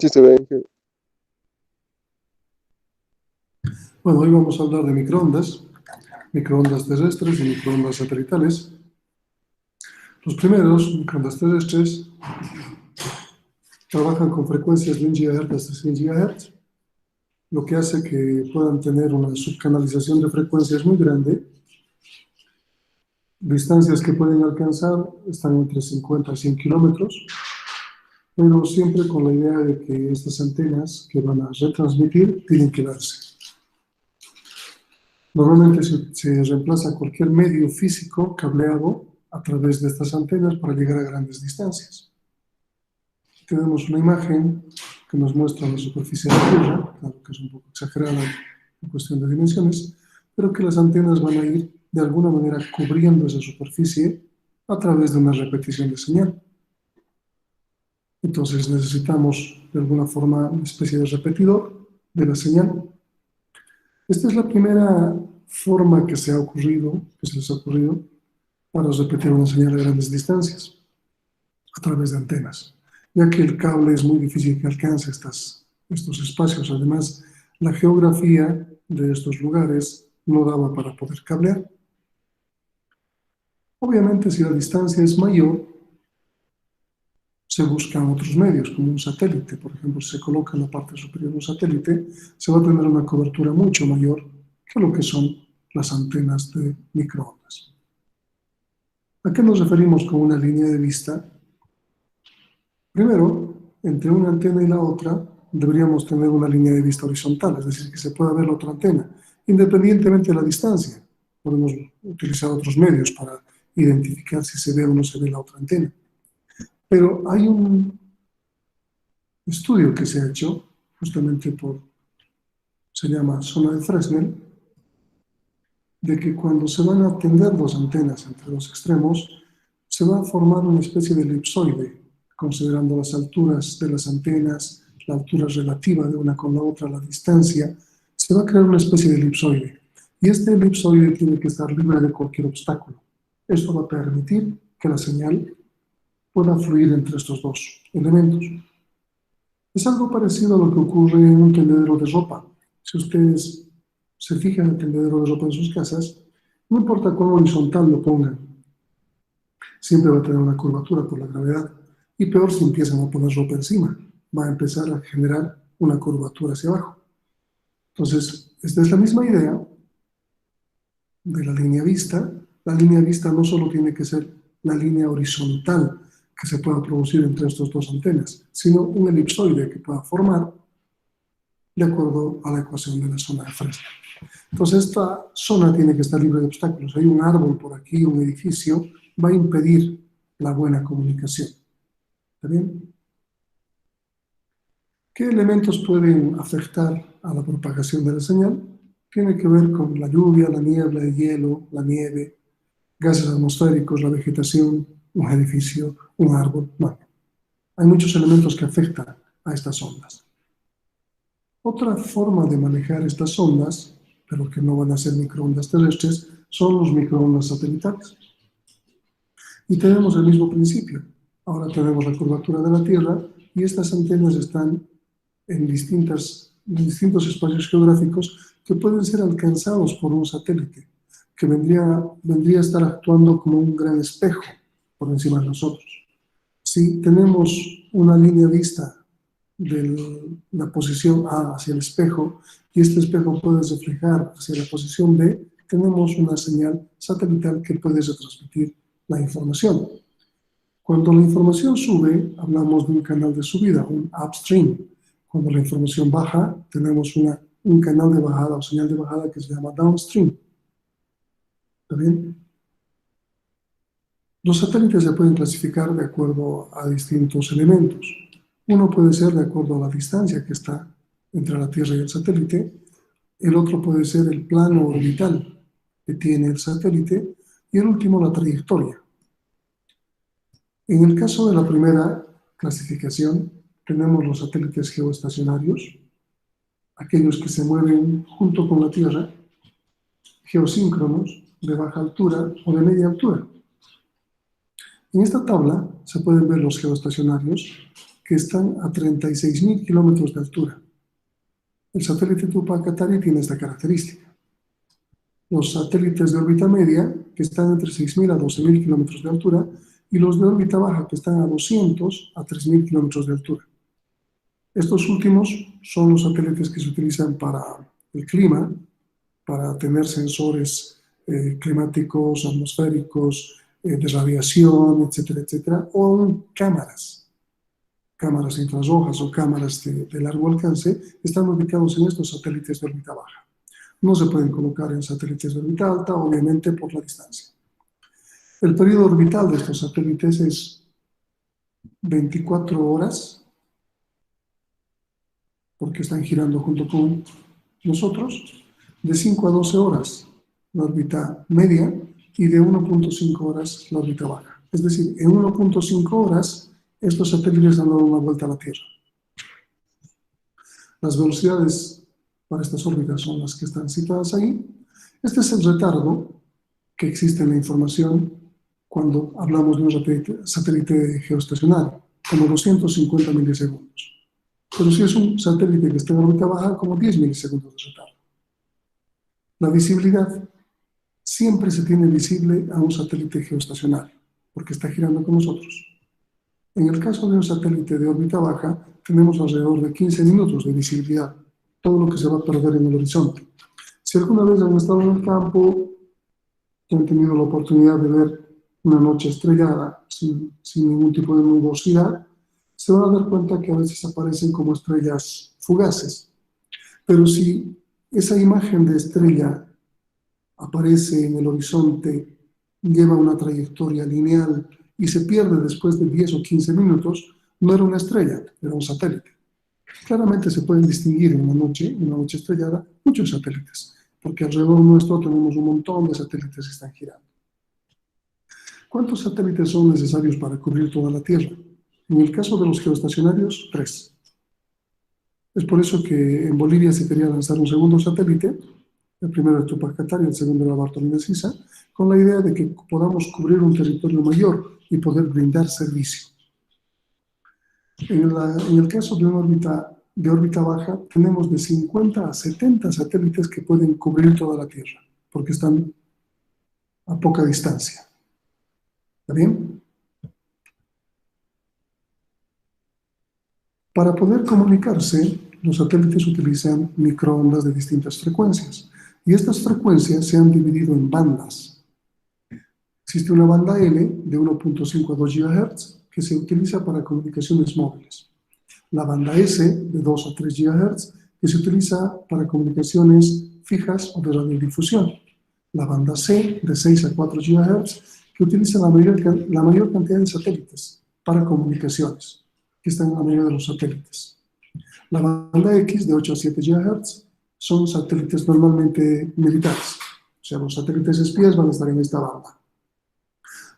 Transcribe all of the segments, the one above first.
Sí se ve, Ángel. Bueno, hoy vamos a hablar de microondas terrestres y microondas satelitales. Los primeros, microondas terrestres, trabajan con frecuencias de 1 GHz hasta 100 GHz, lo que hace que puedan tener una subcanalización de frecuencias muy grande. Distancias que pueden alcanzar están entre 50 y 100 kilómetros, pero siempre con la idea de que estas antenas que van a retransmitir tienen que verse. Normalmente se reemplaza cualquier medio físico cableado a través de estas antenas para llegar a grandes distancias. Tenemos una imagen que nos muestra la superficie de la Tierra, claro que es un poco exagerada en cuestión de dimensiones, pero que las antenas van a ir de alguna manera cubriendo esa superficie a través de una repetición de señal. Entonces necesitamos de alguna forma una especie de repetidor de la señal. Esta es la primera forma que se les ha ocurrido para repetir una señal a grandes distancias a través de antenas, ya que el cable es muy difícil que alcance estos espacios. Además, la geografía de estos lugares no daba para poder cablear. Obviamente, si la distancia es mayor, se buscan otros medios, como un satélite. Por ejemplo, si se coloca en la parte superior de un satélite, se va a tener una cobertura mucho mayor que lo que son las antenas de microondas. ¿A qué nos referimos con una línea de vista? Primero, entre una antena y la otra, deberíamos tener una línea de vista horizontal, es decir, que se pueda ver la otra antena, independientemente de la distancia. Podemos utilizar otros medios para identificar si se ve o no se ve la otra antena. Pero hay un estudio que se ha hecho, justamente se llama zona de Fresnel, de que cuando se van a tender dos antenas entre los extremos, se va a formar una especie de elipsoide, considerando las alturas de las antenas, la altura relativa de una con la otra, la distancia, se va a crear una especie de elipsoide. Y este elipsoide tiene que estar libre de cualquier obstáculo. Esto va a permitir que la señal pueda fluir entre estos dos elementos. Es algo parecido a lo que ocurre en un tendedero de ropa. Si ustedes se fijan en el tendedero de ropa en sus casas, no importa cuán horizontal lo pongan, siempre va a tener una curvatura por la gravedad. Y peor si empiezan a poner ropa encima, va a empezar a generar una curvatura hacia abajo. Entonces, esta es la misma idea de la línea vista. La línea vista no solo tiene que ser la línea horizontal que se pueda producir entre estas dos antenas, sino un elipsoide que pueda formar de acuerdo a la ecuación de la zona de Fresnel. Entonces, esta zona tiene que estar libre de obstáculos. Hay un árbol por aquí, un edificio, va a impedir la buena comunicación. ¿Está bien? ¿Qué elementos pueden afectar a la propagación de la señal? Tiene que ver con la lluvia, la niebla, el hielo, la nieve, gases atmosféricos, la vegetación, un edificio, un árbol. Bueno, hay muchos elementos que afectan a estas ondas. Otra forma de manejar estas ondas, pero que no van a ser microondas terrestres, son los microondas satelitales. Y tenemos el mismo principio. Ahora tenemos la curvatura de la Tierra y estas antenas están en distintos espacios geográficos que pueden ser alcanzados por un satélite, que vendría a estar actuando como un gran espejo por encima de nosotros. Si tenemos una línea vista de la posición A hacia el espejo y este espejo puede reflejar hacia la posición B, tenemos una señal satelital que puede retransmitir la información. Cuando la información sube, hablamos de un canal de subida, un upstream. Cuando la información baja, tenemos un canal de bajada o señal de bajada que se llama downstream. ¿Está bien? Los satélites se pueden clasificar de acuerdo a distintos elementos. Uno puede ser de acuerdo a la distancia que está entre la Tierra y el satélite. El otro puede ser el plano orbital que tiene el satélite. Y el último, la trayectoria. En el caso de la primera clasificación, tenemos los satélites geoestacionarios, aquellos que se mueven junto con la Tierra, geosíncronos, de baja altura o de media altura. En esta tabla se pueden ver los geoestacionarios, que están a 36.000 kilómetros de altura. El satélite Tupac Katari tiene esta característica. Los satélites de órbita media, que están entre 6.000 a 12.000 kilómetros de altura, y los de órbita baja, que están a 200 a 3.000 kilómetros de altura. Estos últimos son los satélites que se utilizan para el clima, para tener sensores climáticos, atmosféricos, de radiación, etcétera, etcétera, o cámaras infrarrojas o cámaras de largo alcance, están ubicados en estos satélites de órbita baja. No se pueden colocar en satélites de órbita alta, obviamente por la distancia. El periodo orbital de estos satélites es 24 horas, porque están girando junto con nosotros, de 5 a 12 horas la órbita media y de 1.5 horas la órbita baja. Es decir, en 1.5 horas estos satélites han dado una vuelta a la Tierra. Las velocidades para estas órbitas son las que están citadas ahí. Este es el retardo que existe en la información cuando hablamos de un satélite geoestacionario, como 250 milisegundos. Pero si es un satélite que está en órbita baja, como 10 milisegundos de retardo. La visibilidad siempre se tiene visible a un satélite geoestacionario, porque está girando con nosotros. En el caso de un satélite de órbita baja, tenemos alrededor de 15 minutos de visibilidad, todo lo que se va a perder en el horizonte. Si alguna vez han estado en el campo y han tenido la oportunidad de ver una noche estrellada sin ningún tipo de nubosidad, se van a dar cuenta que a veces aparecen como estrellas fugaces. Pero si esa imagen de estrella aparece en el horizonte, lleva una trayectoria lineal y se pierde después de 10 o 15 minutos, no era una estrella, era un satélite. Claramente se pueden distinguir en una noche estrellada, muchos satélites, porque alrededor nuestro tenemos un montón de satélites que están girando. ¿Cuántos satélites son necesarios para cubrir toda la Tierra? En el caso de los geoestacionarios, 3. Es por eso que en Bolivia se quería lanzar un segundo satélite, el primero es Tupac Katari, el segundo era Bartolomé Sisa, con la idea de que podamos cubrir un territorio mayor y poder brindar servicio. En el caso de una órbita baja, tenemos de 50 a 70 satélites que pueden cubrir toda la Tierra, porque están a poca distancia. ¿Está bien? Para poder comunicarse, los satélites utilizan microondas de distintas frecuencias, y estas frecuencias se han dividido en bandas. Existe una banda L de 1.5 a 2 GHz que se utiliza para comunicaciones móviles. La banda S de 2 a 3 GHz que se utiliza para comunicaciones fijas o de radiodifusión. La banda C de 6 a 4 GHz que utiliza la mayor cantidad de satélites para comunicaciones, que están en la mayoría de los satélites. La banda X de 8 a 7 GHz son satélites normalmente militares, o sea, los satélites espías van a estar en esta banda.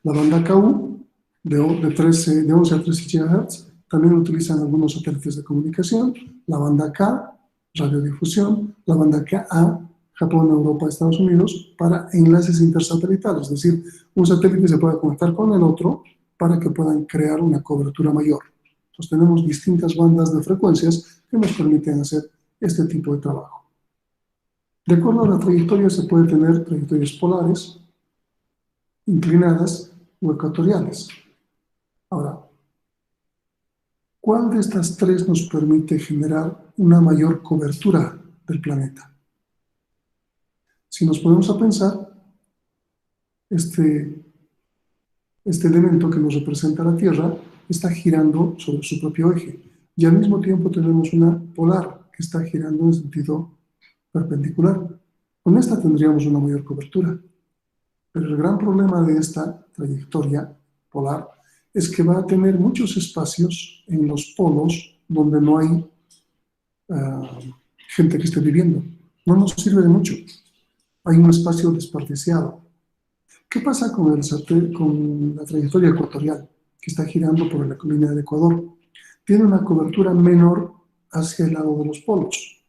La banda KU de 11 a 13 GHz también utilizan algunos satélites de comunicación. La banda K, radiodifusión. La banda KA, Japón, Europa, Estados Unidos, para enlaces intersatelitales, es decir, un satélite se puede conectar con el otro para que puedan crear una cobertura mayor. Entonces tenemos distintas bandas de frecuencias que nos permiten hacer este tipo de trabajo. De acuerdo a la trayectoria se puede tener trayectorias polares, inclinadas o ecuatoriales. Ahora, ¿cuál de estas tres nos permite generar una mayor cobertura del planeta? Si nos ponemos a pensar, este elemento que nos representa la Tierra está girando sobre su propio eje y al mismo tiempo tenemos una polar que está girando en sentido perpendicular. Con esta tendríamos una mayor cobertura. Pero el gran problema de esta trayectoria polar es que va a tener muchos espacios en los polos donde no hay gente que esté viviendo. No nos sirve de mucho. Hay un espacio desperdiciado. ¿Qué pasa con la trayectoria ecuatorial que está girando por la línea del Ecuador? Tiene una cobertura menor hacia el lado de los polos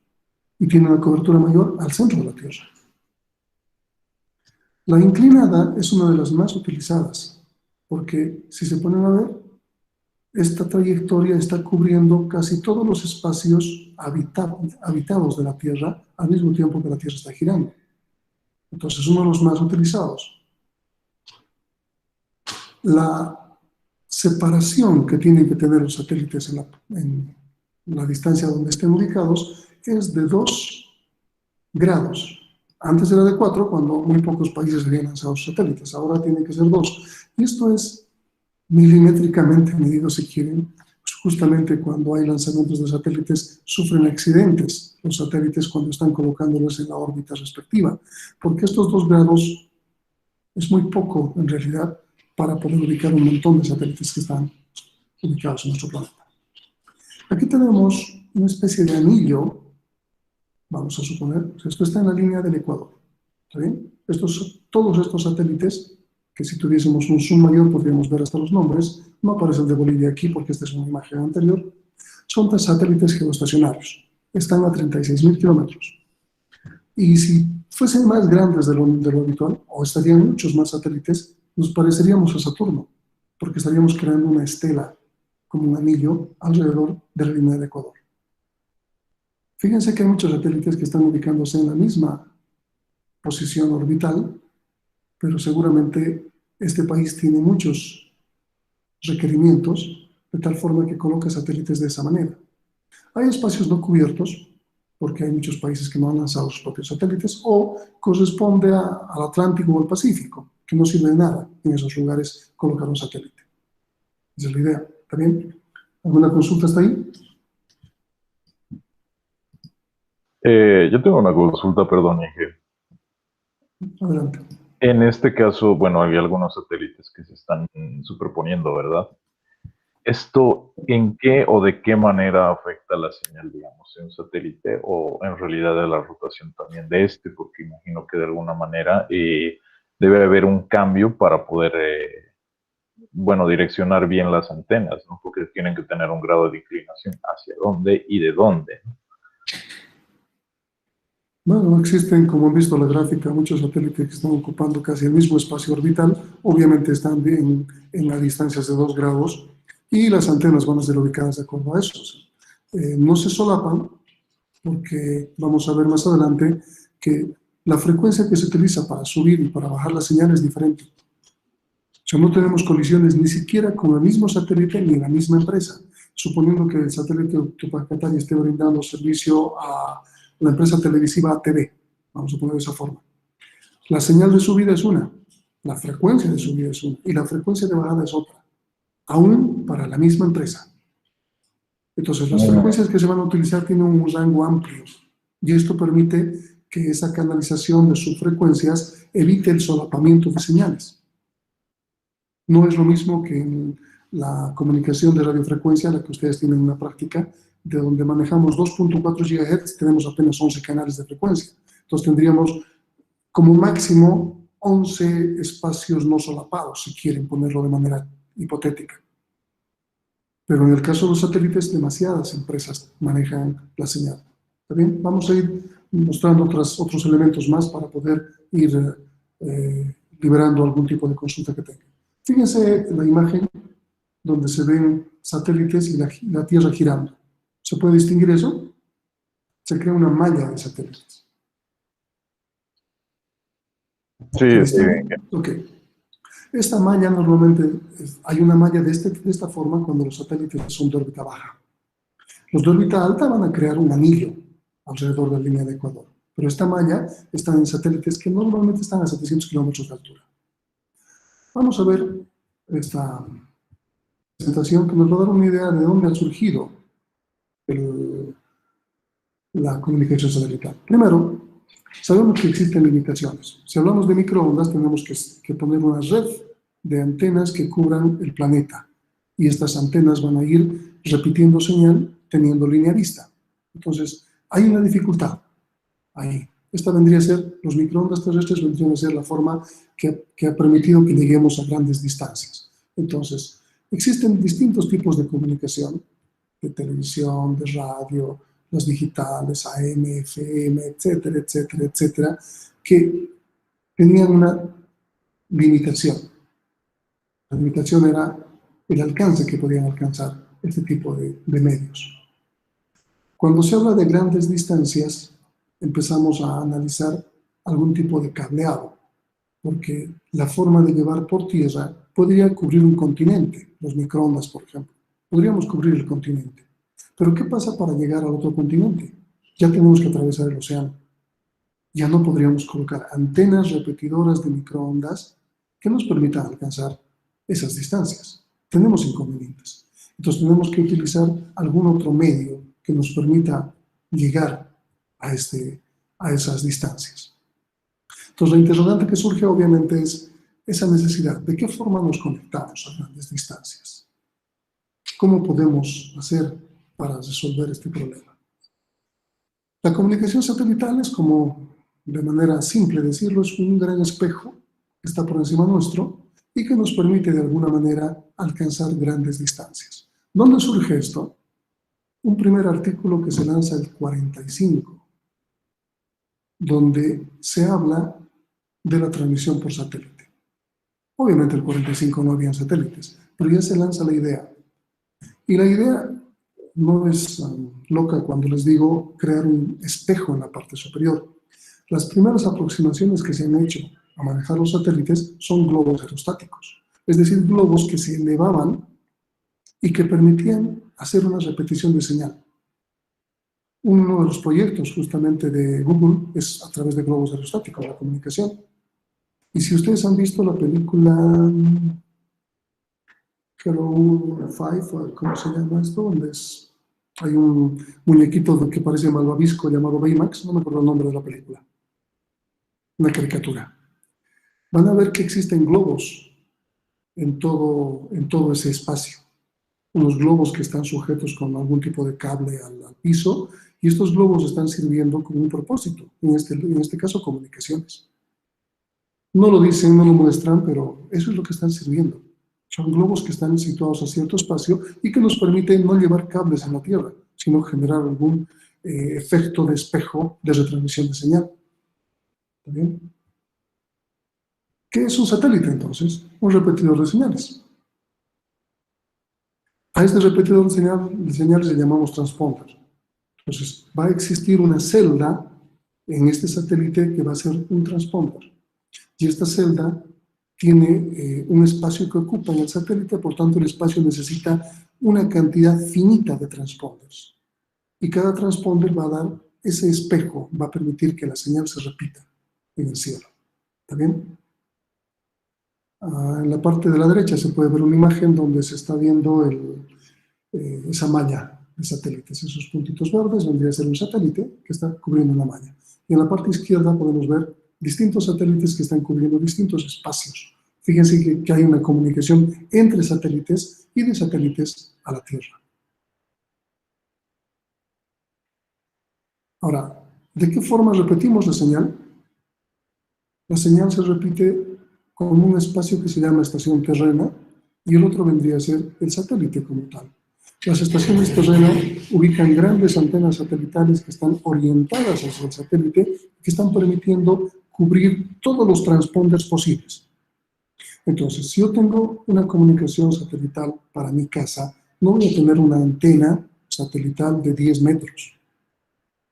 y tiene una cobertura mayor al centro de la Tierra. La inclinada es una de las más utilizadas, porque si se ponen a ver, esta trayectoria está cubriendo casi todos los espacios habitados de la Tierra al mismo tiempo que la Tierra está girando. Entonces, uno de los más utilizados. La separación que tienen que tener los satélites en la distancia donde estén ubicados es de 2 grados. Antes era de 4, cuando muy pocos países habían lanzado satélites. Ahora tiene que ser 2. Y esto es milimétricamente medido, si quieren. Pues justamente cuando hay lanzamientos de satélites, sufren accidentes los satélites cuando están colocándolos en la órbita respectiva. Porque estos 2 grados es muy poco, en realidad, para poder ubicar un montón de satélites que están ubicados en nuestro planeta. Aquí tenemos una especie de anillo, vamos a suponer, esto está en la línea del Ecuador, ¿está bien? Todos estos satélites, que si tuviésemos un zoom mayor podríamos ver hasta los nombres, no aparece el de Bolivia aquí porque esta es una imagen anterior, son 3 satélites geoestacionarios, están a 36.000 kilómetros. Y si fuesen más grandes de lo habitual, o estarían muchos más satélites, nos pareceríamos a Saturno, porque estaríamos creando una estela, como un anillo, alrededor de la línea del Ecuador. Fíjense que hay muchos satélites que están ubicándose en la misma posición orbital, pero seguramente este país tiene muchos requerimientos, de tal forma que coloca satélites de esa manera. Hay espacios no cubiertos, porque hay muchos países que no han lanzado sus propios satélites, o corresponde al Atlántico o al Pacífico, que no sirve de nada en esos lugares colocar un satélite. Esa es la idea. ¿Está bien? ¿Alguna consulta hasta ahí? Yo tengo una consulta, perdón, Inge. Adelante. En este caso, bueno, hay algunos satélites que se están superponiendo, ¿verdad? ¿Esto en qué o de qué manera afecta la señal, digamos, de un satélite o en realidad de la rotación también de este? Porque imagino que de alguna manera debe haber un cambio para poder, bueno, direccionar bien las antenas, ¿no? Porque tienen que tener un grado de inclinación hacia dónde y de dónde, ¿no? Bueno, existen, como han visto la gráfica, muchos satélites que están ocupando casi el mismo espacio orbital. Obviamente están en a distancias de 2 grados y las antenas van a ser ubicadas de acuerdo a eso. No se solapan porque vamos a ver más adelante que la frecuencia que se utiliza para subir y para bajar la señal es diferente. O sea, no tenemos colisiones ni siquiera con el mismo satélite ni la misma empresa. Suponiendo que el satélite Tupac Katari esté brindando servicio a la empresa televisiva ATV, vamos a poner de esa forma. La señal de subida es una, la frecuencia de subida es una y la frecuencia de bajada es otra, aún para la misma empresa. Entonces, las frecuencias que se van a utilizar tienen un rango amplio y esto permite que esa canalización de subfrecuencias evite el solapamiento de señales. No es lo mismo que en la comunicación de radiofrecuencia, la que ustedes tienen en la práctica, de donde manejamos 2.4 GHz, tenemos apenas 11 canales de frecuencia. Entonces tendríamos como máximo 11 espacios no solapados, si quieren ponerlo de manera hipotética. Pero en el caso de los satélites, demasiadas empresas manejan la señal. ¿Está bien? Vamos a ir mostrando otros elementos más para poder ir liberando algún tipo de consulta que tengan. Fíjense en la imagen donde se ven satélites y la Tierra girando. ¿Se puede distinguir eso? Se crea una malla de satélites. Sí, sí. Ok. Esta malla normalmente, hay una malla de esta forma cuando los satélites son de órbita baja. Los de órbita alta van a crear un anillo alrededor de la línea de Ecuador. Pero esta malla está en satélites que normalmente están a 700 kilómetros de altura. Vamos a ver esta presentación que nos va a dar una idea de dónde ha surgido la comunicación satelital. Primero, sabemos que existen limitaciones. Si hablamos de microondas, tenemos que poner una red de antenas que cubran el planeta. Y estas antenas van a ir repitiendo señal teniendo línea vista. Entonces, hay una dificultad ahí. Esta vendría a ser, los microondas terrestres vendrían a ser la forma que ha permitido que lleguemos a grandes distancias. Entonces, existen distintos tipos de comunicación, de televisión, de radio, las digitales, AM, FM, etcétera, etcétera, etcétera, que tenían una limitación. La limitación era el alcance que podían alcanzar este tipo de medios. Cuando se habla de grandes distancias, empezamos a analizar algún tipo de cableado, porque la forma de llevar por tierra podría cubrir un continente, los microondas, por ejemplo. Podríamos cubrir el continente. Pero ¿qué pasa para llegar al otro continente? Ya tenemos que atravesar el océano. Ya no podríamos colocar antenas repetidoras de microondas que nos permitan alcanzar esas distancias. Tenemos inconvenientes. Entonces tenemos que utilizar algún otro medio que nos permita llegar a esas distancias. Entonces la interrogante que surge obviamente es esa necesidad. ¿De qué forma nos conectamos a grandes distancias? ¿Cómo podemos hacer para resolver este problema? La comunicación satelital es, como de manera simple decirlo, es un gran espejo que está por encima nuestro y que nos permite de alguna manera alcanzar grandes distancias. ¿Dónde surge esto? Un primer artículo que se lanza el 45, donde se habla de la transmisión por satélite. Obviamente el 45 no habían satélites, pero ya se lanza la idea. Y la idea no es loca cuando les digo crear un espejo en la parte superior. Las primeras aproximaciones que se han hecho a manejar los satélites son globos aerostáticos, es decir, globos que se elevaban y que permitían hacer una repetición de señal. Uno de los proyectos justamente de Google es a través de globos aerostáticos, la comunicación. Y si ustedes han visto la película Hello Five, ¿cómo se llama esto? Donde hay un muñequito que parece malvavisco llamado Baymax, no me acuerdo el nombre de la película. Una caricatura. Van a ver que existen globos en todo ese espacio. Unos globos que están sujetos con algún tipo de cable al piso, y estos globos están sirviendo con un propósito, en este caso comunicaciones. No lo dicen, no lo muestran, pero eso es lo que están sirviendo. Son globos que están situados a cierto espacio y que nos permiten no llevar cables en la Tierra, sino generar algún efecto de espejo de retransmisión de señal. ¿Está bien? ¿Qué es un satélite entonces? Un repetidor de señales. A este repetidor de señales le llamamos transponder. Entonces, va a existir una celda en este satélite que va a ser un transponder. Y esta celda tiene un espacio que ocupa en el satélite, por tanto el espacio necesita una cantidad finita de transponders. Y cada transponder va a dar ese espejo, va a permitir que la señal se repita en el cielo. ¿Está bien? En la parte de la derecha se puede ver una imagen donde se está viendo esa malla de satélites. Esos puntitos verdes vendría a ser un satélite que está cubriendo una malla. Y en la parte izquierda podemos ver distintos satélites que están cubriendo distintos espacios. Fíjense que hay una comunicación entre satélites y de satélites a la Tierra. Ahora, ¿de qué forma repetimos la señal? La señal se repite con un espacio que se llama estación terrena y el otro vendría a ser el satélite como tal. Las estaciones terrenas ubican grandes antenas satelitales que están orientadas hacia el satélite, que están permitiendo cubrir todos los transponders posibles. Entonces, si yo tengo una comunicación satelital para mi casa, no voy a tener una antena satelital de 10 metros.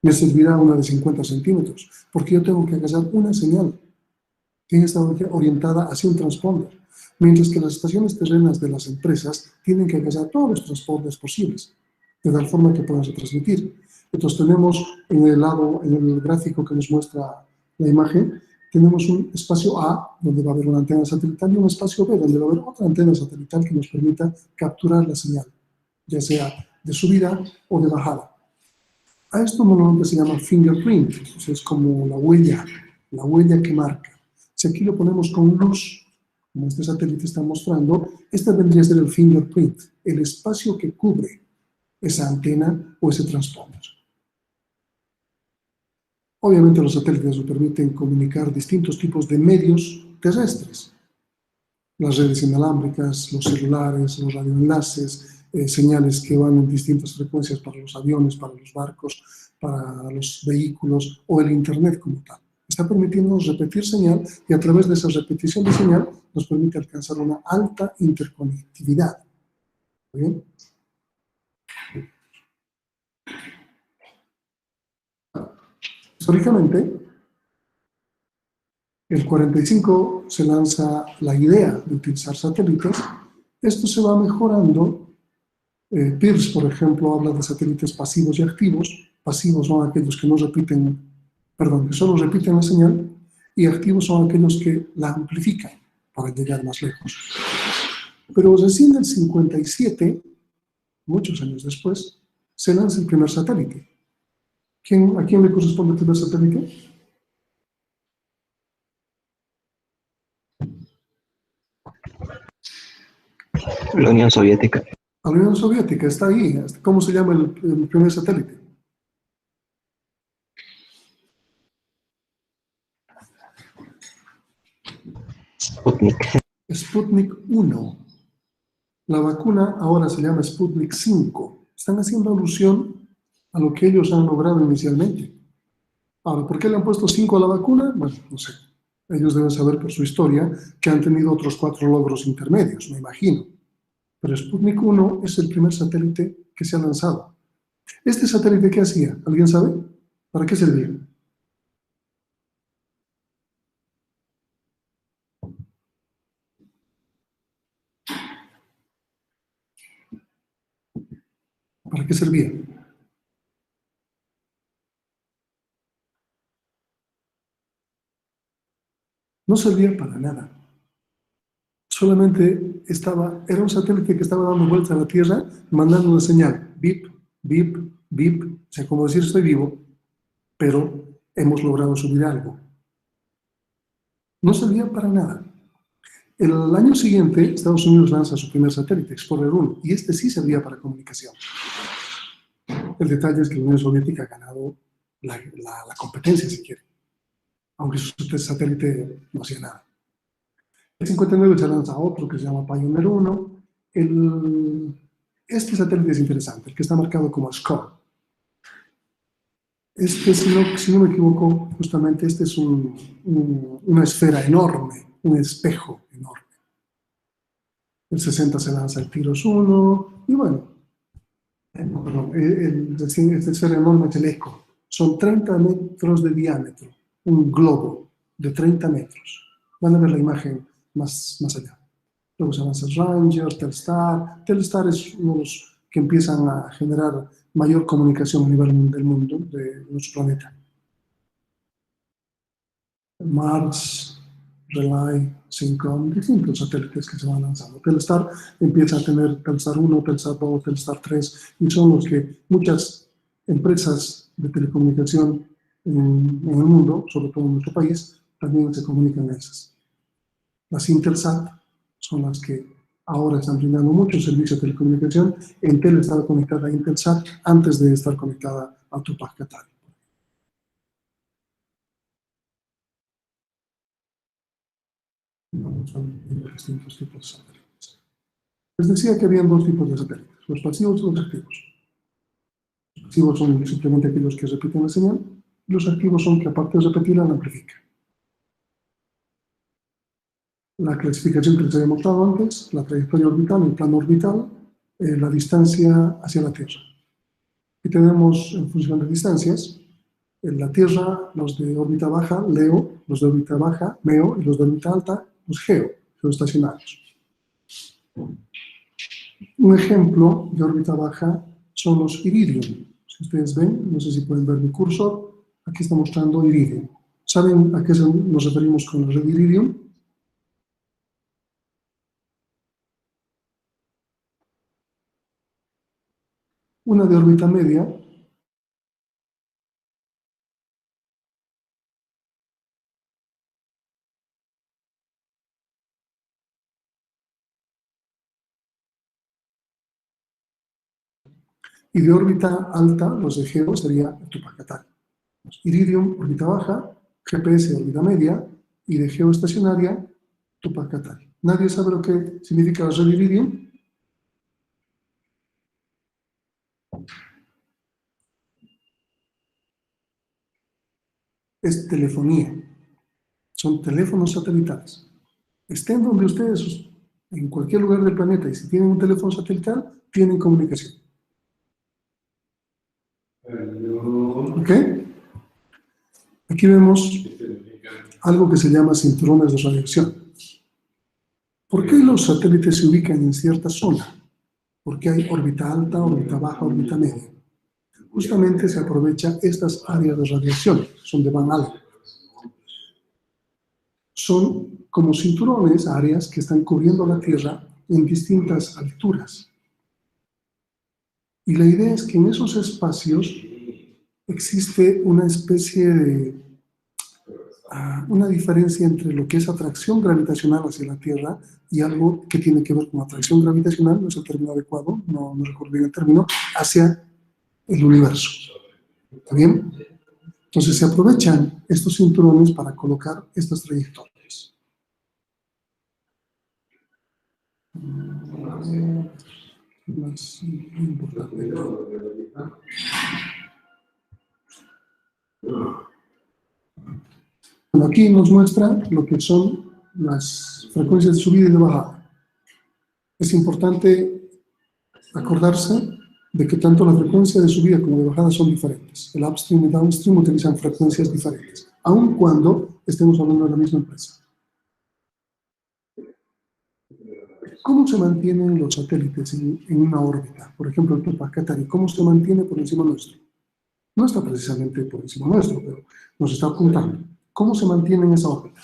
Me servirá una de 50 centímetros, porque yo tengo que agarrar una señal que está orientada hacia un transponder, mientras que las estaciones terrenas de las empresas tienen que agarrar todos los transponders posibles, de tal forma que puedan retransmitir. Entonces tenemos en el gráfico que nos muestra la imagen, tenemos un espacio A, donde va a haber una antena satelital, y un espacio B, donde va a haber otra antena satelital que nos permita capturar la señal, ya sea de subida o de bajada. A esto normalmente se llama fingerprint, entonces es como la huella que marca. Si aquí lo ponemos con luz, como este satélite está mostrando, este vendría a ser el fingerprint, el espacio que cubre esa antena o ese transponder. Obviamente los satélites nos permiten comunicar distintos tipos de medios terrestres. Las redes inalámbricas, los celulares, los radioenlaces, señales que van en distintas frecuencias para los aviones, para los barcos, para los vehículos o el Internet como tal. Está permitiéndonos repetir señal y a través de esa repetición de señal nos permite alcanzar una alta interconectividad. ¿Bien? Históricamente, el 45 se lanza la idea de utilizar satélites. Esto se va mejorando. Peirce, por ejemplo, habla de satélites pasivos y activos. Pasivos son aquellos que no repiten, perdón, que solo repiten la señal, y activos son aquellos que la amplifican para llegar más lejos. Pero recién en el 57, muchos años después, se lanza el primer satélite. ¿A quién le corresponde el primer satélite? La Unión Soviética. La Unión Soviética está ahí. ¿Cómo se llama el primer satélite? Sputnik. Sputnik 1. La vacuna ahora se llama Sputnik 5. Están haciendo alusión a lo que ellos han logrado inicialmente. Ahora, ¿por qué le han puesto 5 a la vacuna? Bueno, no sé. Ellos deben saber por su historia que han tenido otros 4 logros intermedios, me imagino. Pero Sputnik 1 es el primer satélite que se ha lanzado. ¿Este satélite qué hacía? ¿Alguien sabe? ¿Para qué servía? ¿Para qué servía? No servía para nada. Solamente era un satélite que estaba dando vueltas a la Tierra, mandando una señal, bip, bip, bip, o sea, como decir estoy vivo, pero hemos logrado subir algo. No servía para nada. El año siguiente, Estados Unidos lanza su primer satélite, Explorer 1, y este sí servía para comunicación. El detalle es que la Unión Soviética ha ganado la competencia, si quiere, aunque su satélite no hacía nada. El 59 se lanza otro que se llama Pioneer 1. Este satélite es interesante, el que está marcado como SCORE. Este, si no me equivoco, justamente este es una esfera enorme, un espejo enorme. El 60 se lanza el Tiros 1, y bueno, esta esfera enorme es el ECO. Son 30 metros de diámetro, un globo de 30 metros. Van a ver la imagen más allá. Luego se lanza Ranger, Telstar. Telstar es uno de los que empiezan a generar mayor comunicación a nivel del mundo, de nuestro planeta. Mars, Relay, Syncom, distintos satélites que se van lanzando. Telstar empieza a tener Telstar 1, Telstar 2, Telstar 3, y son los que muchas empresas de telecomunicación en el mundo, sobre todo en nuestro país, también se comunican a esas. Las Intelsat son las que ahora están brindando mucho servicio de telecomunicación. Entel estaba conectada a Intelsat antes de estar conectada a Tupac Katari. Son distintos tipos de satélites. Les decía que habían dos tipos de satélites, los pasivos y los activos. Los pasivos son simplemente aquellos que repiten la señal, y los activos son que aparte de repetirla, la amplifican. La clasificación que les había mostrado antes, la trayectoria orbital, el plano orbital, la distancia hacia la Tierra. Y tenemos, en función de distancias, en la Tierra, los de órbita baja, LEO, los de órbita baja, MEO, y los de órbita alta, los geoestacionarios. Un ejemplo de órbita baja son los Iridium. Si ustedes ven, no sé si pueden ver mi cursor, aquí está mostrando Iridium. ¿Saben a qué nos referimos con la red Iridium? Una de órbita media, y de órbita alta, los de Geo, sería Tupac Katari. Iridium, órbita baja, GPS, órbita media, y de geoestacionaria, Tupac Katari. ¿Nadie sabe lo que significa la red Iridium? Es telefonía. Son teléfonos satelitales. Estén donde ustedes en cualquier lugar del planeta, y si tienen un teléfono satelital, tienen comunicación. ¿Ok? Aquí vemos algo que se llama cinturones de radiación. ¿Por qué los satélites se ubican en cierta zona? Porque hay órbita alta, órbita baja, órbita media. Justamente se aprovecha estas áreas de radiación, son de Van Allen. Son como cinturones, áreas que están cubriendo la Tierra en distintas alturas. Y la idea es que en esos espacios existe una especie de una diferencia entre lo que es atracción gravitacional hacia la Tierra y algo que tiene que ver con atracción gravitacional, no es el término adecuado, no recuerdo bien el término, hacia el universo. ¿Está bien? Entonces se aprovechan estos cinturones para colocar estas trayectorias. Más importante. Bueno, aquí nos muestra lo que son las frecuencias de subida y de bajada. Es importante acordarse de que tanto la frecuencia de subida como de bajada son diferentes. El upstream y downstream utilizan frecuencias diferentes, aun cuando estemos hablando de la misma empresa. ¿Cómo se mantienen los satélites en una órbita? Por ejemplo, el Tupac Katari, ¿cómo se mantiene por encima nuestro? No está precisamente por encima nuestro, pero nos está apuntando. ¿Cómo se mantiene en esa órbita?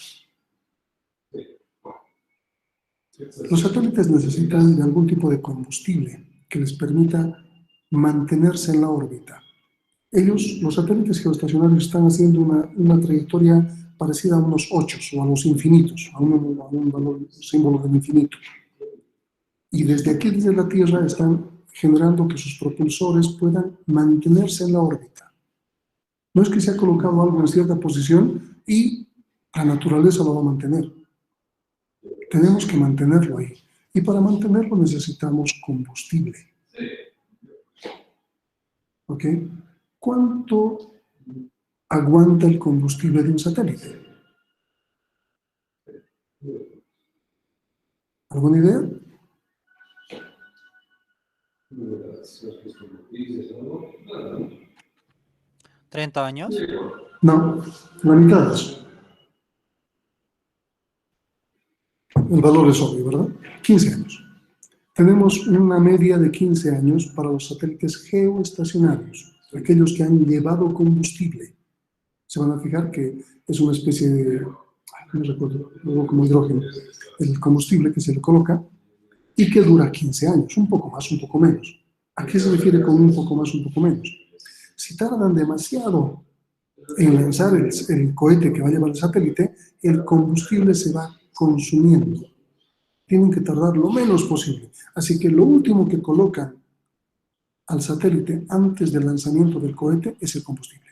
Los satélites necesitan de algún tipo de combustible que les permita mantenerse en la órbita. Los satélites geoestacionarios, están haciendo una trayectoria parecida a unos ochos o a los infinitos, a un valor, símbolo del infinito. Y desde aquí, desde la Tierra, están generando que sus propulsores puedan mantenerse en la órbita. No es que se ha colocado algo en cierta posición y la naturaleza lo va a mantener. Tenemos que mantenerlo ahí. Y para mantenerlo necesitamos combustible. ¿Ok? ¿Cuánto aguanta el combustible de un satélite? ¿Alguna idea? ¿30 años? No, la mitad de eso. El valor es obvio, ¿verdad? 15 años. Tenemos una media de 15 años para los satélites geoestacionarios, aquellos que han llevado combustible. Se van a fijar que es una especie de, no recuerdo, algo como hidrógeno, el combustible que se le coloca y que dura 15 años, un poco más, un poco menos. ¿A qué se refiere con un poco más, un poco menos? Si tardan demasiado en lanzar el cohete que va a llevar el satélite, el combustible se va consumiendo. Tienen que tardar lo menos posible. Así que lo último que colocan al satélite antes del lanzamiento del cohete es el combustible,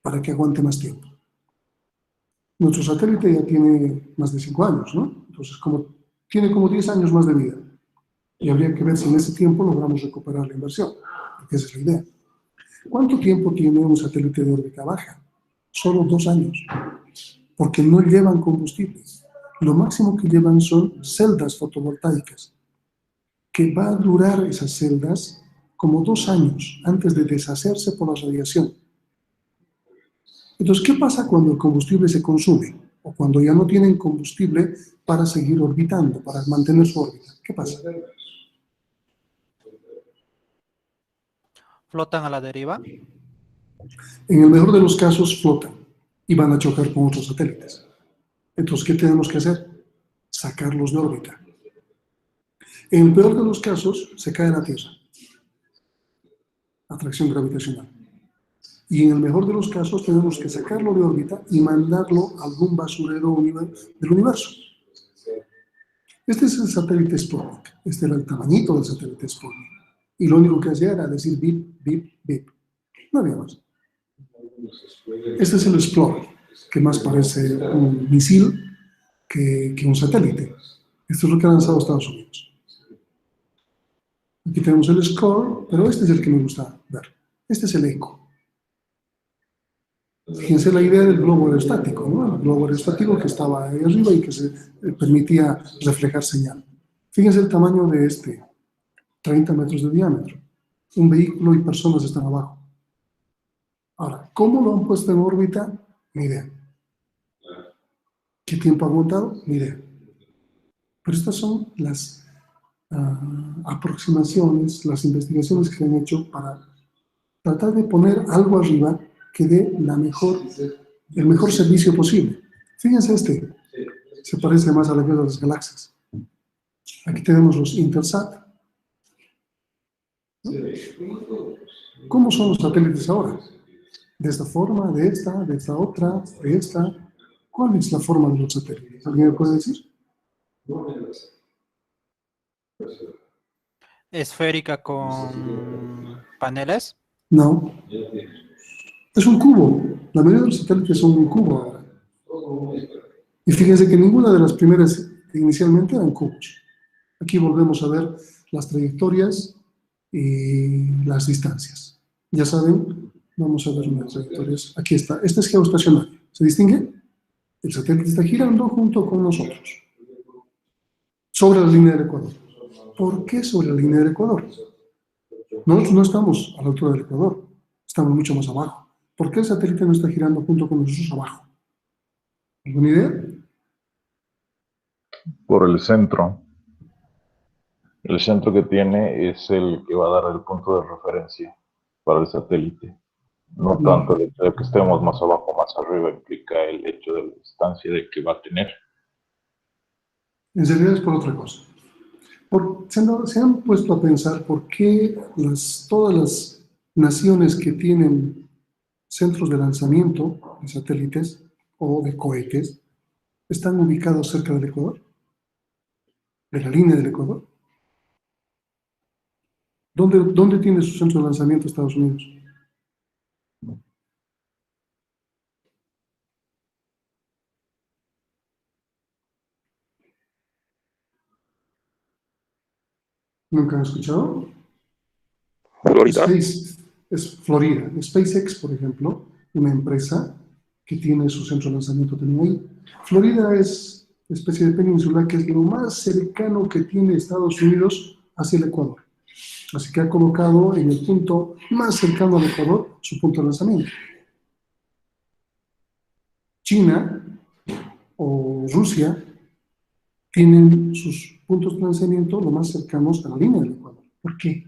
para que aguante más tiempo. Nuestro satélite ya tiene más de 5 años, ¿no? Entonces, tiene como 10 años más de vida. Y habría que ver si en ese tiempo logramos recuperar la inversión, porque esa es la idea. ¿Cuánto tiempo tiene un satélite de órbita baja? Solo 2 años, porque no llevan combustible. Lo máximo que llevan son celdas fotovoltaicas, que va a durar esas celdas como 2 años antes de deshacerse por la radiación. Entonces, ¿qué pasa cuando el combustible se consume? O cuando ya no tienen combustible para seguir orbitando, para mantener su órbita. ¿Qué pasa? ¿Flotan a la deriva? En el mejor de los casos, flotan y van a chocar con otros satélites. Entonces, ¿qué tenemos que hacer? Sacarlos de órbita. En el peor de los casos, se cae a la Tierra. Atracción gravitacional. Y en el mejor de los casos, tenemos que sacarlo de órbita y mandarlo a algún basurero del universo. Este es el satélite Sputnik. Este era el tamañito del satélite Sputnik. Y lo único que hacía era decir bip, bip, bip. No había más. Este es el Explorer, que más parece un misil que un satélite. Esto es lo que ha lanzado Estados Unidos. Aquí tenemos el Score, pero este es el que me gusta ver. Este es el Echo. Fíjense la idea del globo aerostático, ¿no? El globo aerostático que estaba ahí arriba y que se permitía reflejar señal. Fíjense el tamaño de este, 30 metros de diámetro. Un vehículo y personas están abajo. Ahora, ¿cómo lo han puesto en órbita? Ni idea. ¿Qué tiempo ha aguantado? Ni idea. Pero estas son las aproximaciones, las investigaciones que se han hecho para tratar de poner algo arriba que dé el mejor servicio posible. Fíjense este, se parece más a la guerra de las galaxias. Aquí tenemos los Intelsat. ¿No? ¿Cómo son los satélites ahora? De esta forma, de esta otra, de esta. ¿Cuál es la forma de los satélites? ¿Alguien me puede decir? Esférica con paneles. No. Es un cubo. La mayoría de los satélites son un cubo ahora. Y fíjense que ninguna de las primeras inicialmente eran cubos. Aquí volvemos a ver las trayectorias y las distancias. Ya saben, vamos a ver unas trayectorias. Aquí está. Este es geoestacionario. ¿Se distingue? El satélite está girando junto con nosotros. Sobre la línea del Ecuador. ¿Por qué sobre la línea del Ecuador? Nosotros no estamos a la altura del Ecuador. Estamos mucho más abajo. ¿Por qué el satélite no está girando junto con nosotros abajo? ¿Alguna idea? Por el centro. El centro que tiene es el que va a dar el punto de referencia para el satélite. No tanto el hecho de que estemos más abajo o más arriba implica el hecho de la distancia de que va a tener. En realidad es por otra cosa. Se han puesto a pensar por qué todas las naciones que tienen centros de lanzamiento de satélites o de cohetes están ubicados cerca del Ecuador, de la línea del Ecuador. ¿Dónde tiene su centro de lanzamiento Estados Unidos? ¿Nunca han escuchado? Florida. Es Florida. SpaceX, por ejemplo, una empresa que tiene su centro de lanzamiento también ahí. Florida es una especie de península que es lo más cercano que tiene Estados Unidos hacia el Ecuador. Así que ha colocado en el punto más cercano al Ecuador su punto de lanzamiento. China o Rusia tienen sus puntos de lanzamiento lo más cercanos a la línea del Ecuador. ¿Por qué?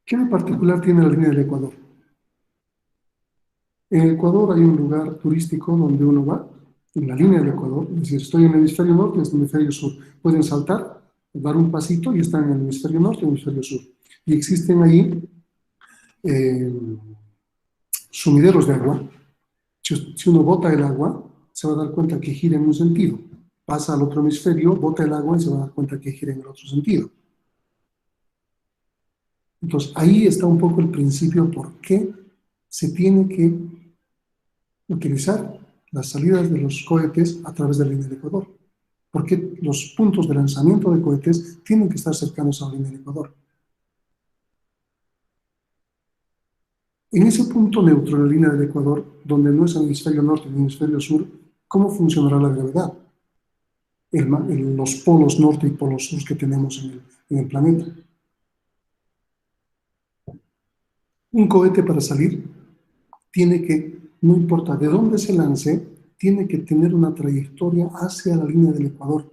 ¿Qué de particular tiene la línea del Ecuador? En el Ecuador hay un lugar turístico donde uno va, en la línea del Ecuador, es decir, estoy en el hemisferio norte y en el hemisferio sur. Pueden saltar, dar un pasito y están en el hemisferio norte y el hemisferio sur. Y existen ahí sumideros de agua. Si uno bota el agua, se va a dar cuenta que gira en un sentido. Pasa al otro hemisferio, bota el agua y se va a dar cuenta que gira en el otro sentido. Entonces, ahí está un poco el principio por qué se tiene que utilizar las salidas de los cohetes a través de la línea del Ecuador. Porque los puntos de lanzamiento de cohetes tienen que estar cercanos a la línea del Ecuador. En ese punto neutro en la línea del Ecuador, donde no es el hemisferio norte ni el hemisferio sur, ¿cómo funcionará la gravedad? Los polos norte y polos sur que tenemos en el planeta. Un cohete para salir tiene que, no importa de dónde se lance, tiene que tener una trayectoria hacia la línea del Ecuador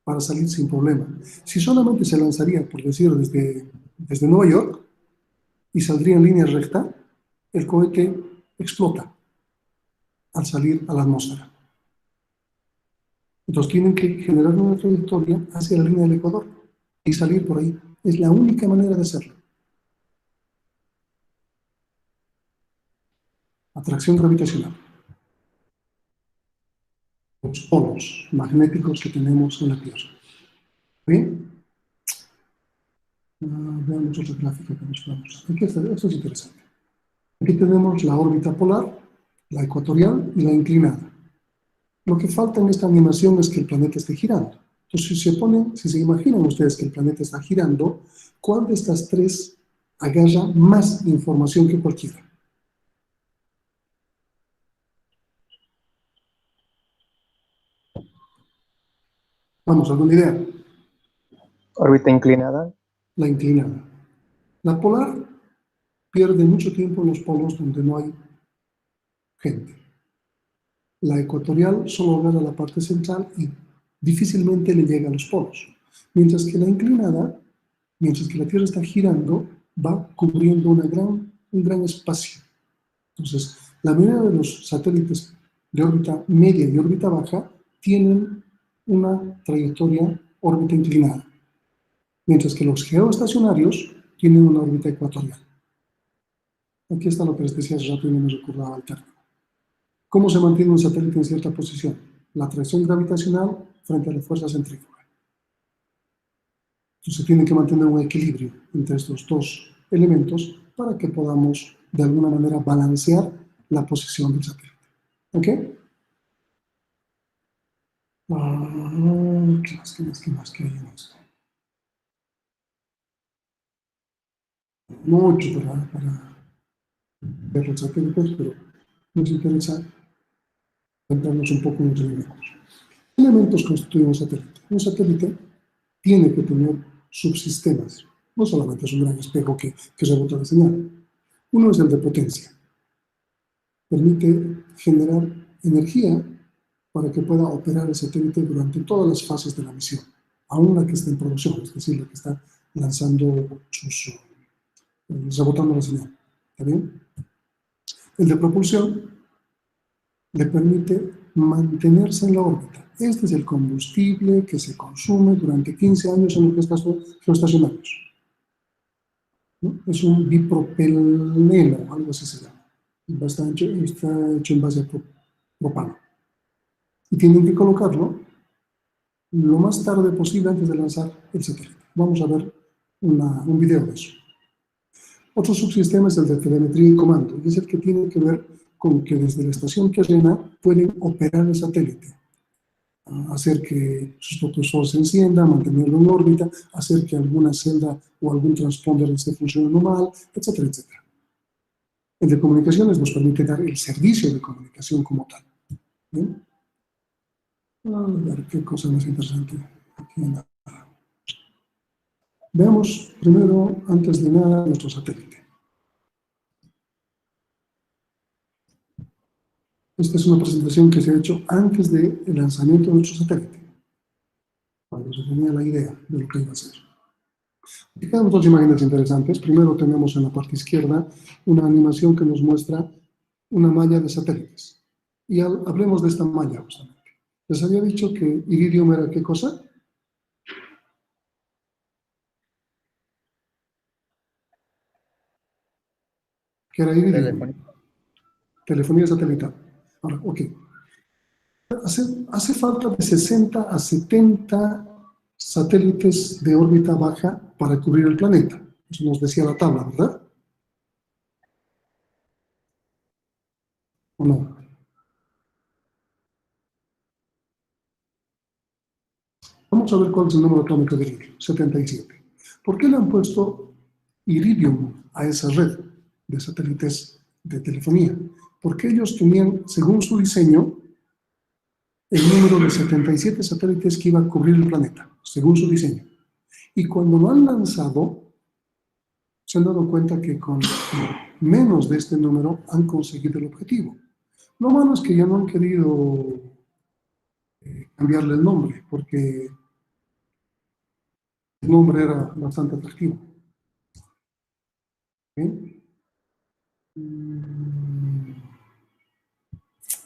para salir sin problema. Si solamente se lanzaría, por decir, desde Nueva York y saldría en línea recta, el cohete explota al salir a la atmósfera. Entonces tienen que generar una trayectoria hacia la línea del Ecuador y salir por ahí. Es la única manera de hacerlo. Atracción gravitacional. Los polos magnéticos que tenemos en la Tierra. ¿Bien? Veamos otra gráfica que nos vamos. Esto es interesante. Aquí tenemos la órbita polar, la ecuatorial y la inclinada. Lo que falta en esta animación es que el planeta esté girando. Entonces, si se imaginan ustedes que el planeta está girando, ¿cuál de estas tres agarra más información que cualquiera? Vamos, ¿alguna idea? Órbita inclinada. La inclinada. La polar pierde mucho tiempo en los polos donde no hay gente. La ecuatorial solo agarra la parte central y difícilmente le llega a los polos. Mientras que la inclinada, mientras que la Tierra está girando, va cubriendo un gran espacio. Entonces, la mayoría de los satélites de órbita media y órbita baja tienen una trayectoria órbita inclinada, mientras que los geoestacionarios tienen una órbita ecuatorial. Aquí está lo que les decía hace rato y no me recordaba el término. ¿Cómo se mantiene un satélite en cierta posición? La atracción gravitacional frente a la fuerza centrífuga. Entonces, se tiene que mantener un equilibrio entre estos dos elementos para que podamos, de alguna manera, balancear la posición del satélite. ¿Ok? ¿Qué más que hay en esto? Mucho para ver los satélites, pero nos interesa centrarnos un poco en los elementos. ¿Qué elementos constituyen un satélite? Un satélite tiene que tener subsistemas. No solamente es un gran espejo que rebota la señal. Uno es el de potencia. Permite generar energía para que pueda operar el satélite durante todas las fases de la misión, aún la que está en producción, es decir, la que está lanzando rebotando la señal. ¿Está bien? El de propulsión le permite mantenerse en la órbita. Este es el combustible que se consume durante 15 años en los geoestacionarios. ¿No? Es un bipropeleno, algo así se llama. Está hecho en base a propano. Y tienen que colocarlo lo más tarde posible antes de lanzar el satélite. Vamos a ver un video de eso. Otro subsistema es el de telemetría y comando, y es el que tiene que ver con que desde la estación terrena pueden operar el satélite, hacer que sus propulsores se enciendan, mantenerlo en órbita, hacer que alguna celda o algún transponder esté funcionando mal, etcétera, etcétera. El de comunicaciones nos permite dar el servicio de comunicación como tal. ¿Bien? A ver qué cosa más interesante aquí en la... Veamos primero, antes de nada, nuestro satélite. Esta es una presentación que se ha hecho antes del lanzamiento de nuestro satélite, cuando se tenía la idea de lo que iba a ser. Aquí tenemos dos imágenes interesantes. Primero tenemos en la parte izquierda una animación que nos muestra una malla de satélites. Y hablemos de esta malla, justamente. Les había dicho que Iridium era ¿qué cosa? Que era Iridium. Telefonía satelital. Ahora, ok. Hace falta de 60 a 70 satélites de órbita baja para cubrir el planeta. Eso nos decía la tabla, ¿verdad? ¿O no? Vamos a ver cuál es el número atómico de Iridium, 77. ¿Por qué le han puesto Iridium a esa red de satélites de telefonía? Porque ellos tenían, según su diseño, el número de 77 satélites que iba a cubrir el planeta, según su diseño. Y cuando lo han lanzado, se han dado cuenta que con menos de este número han conseguido el objetivo. Lo malo es que ya no han querido cambiarle el nombre, porque el nombre era bastante atractivo. ¿Okay?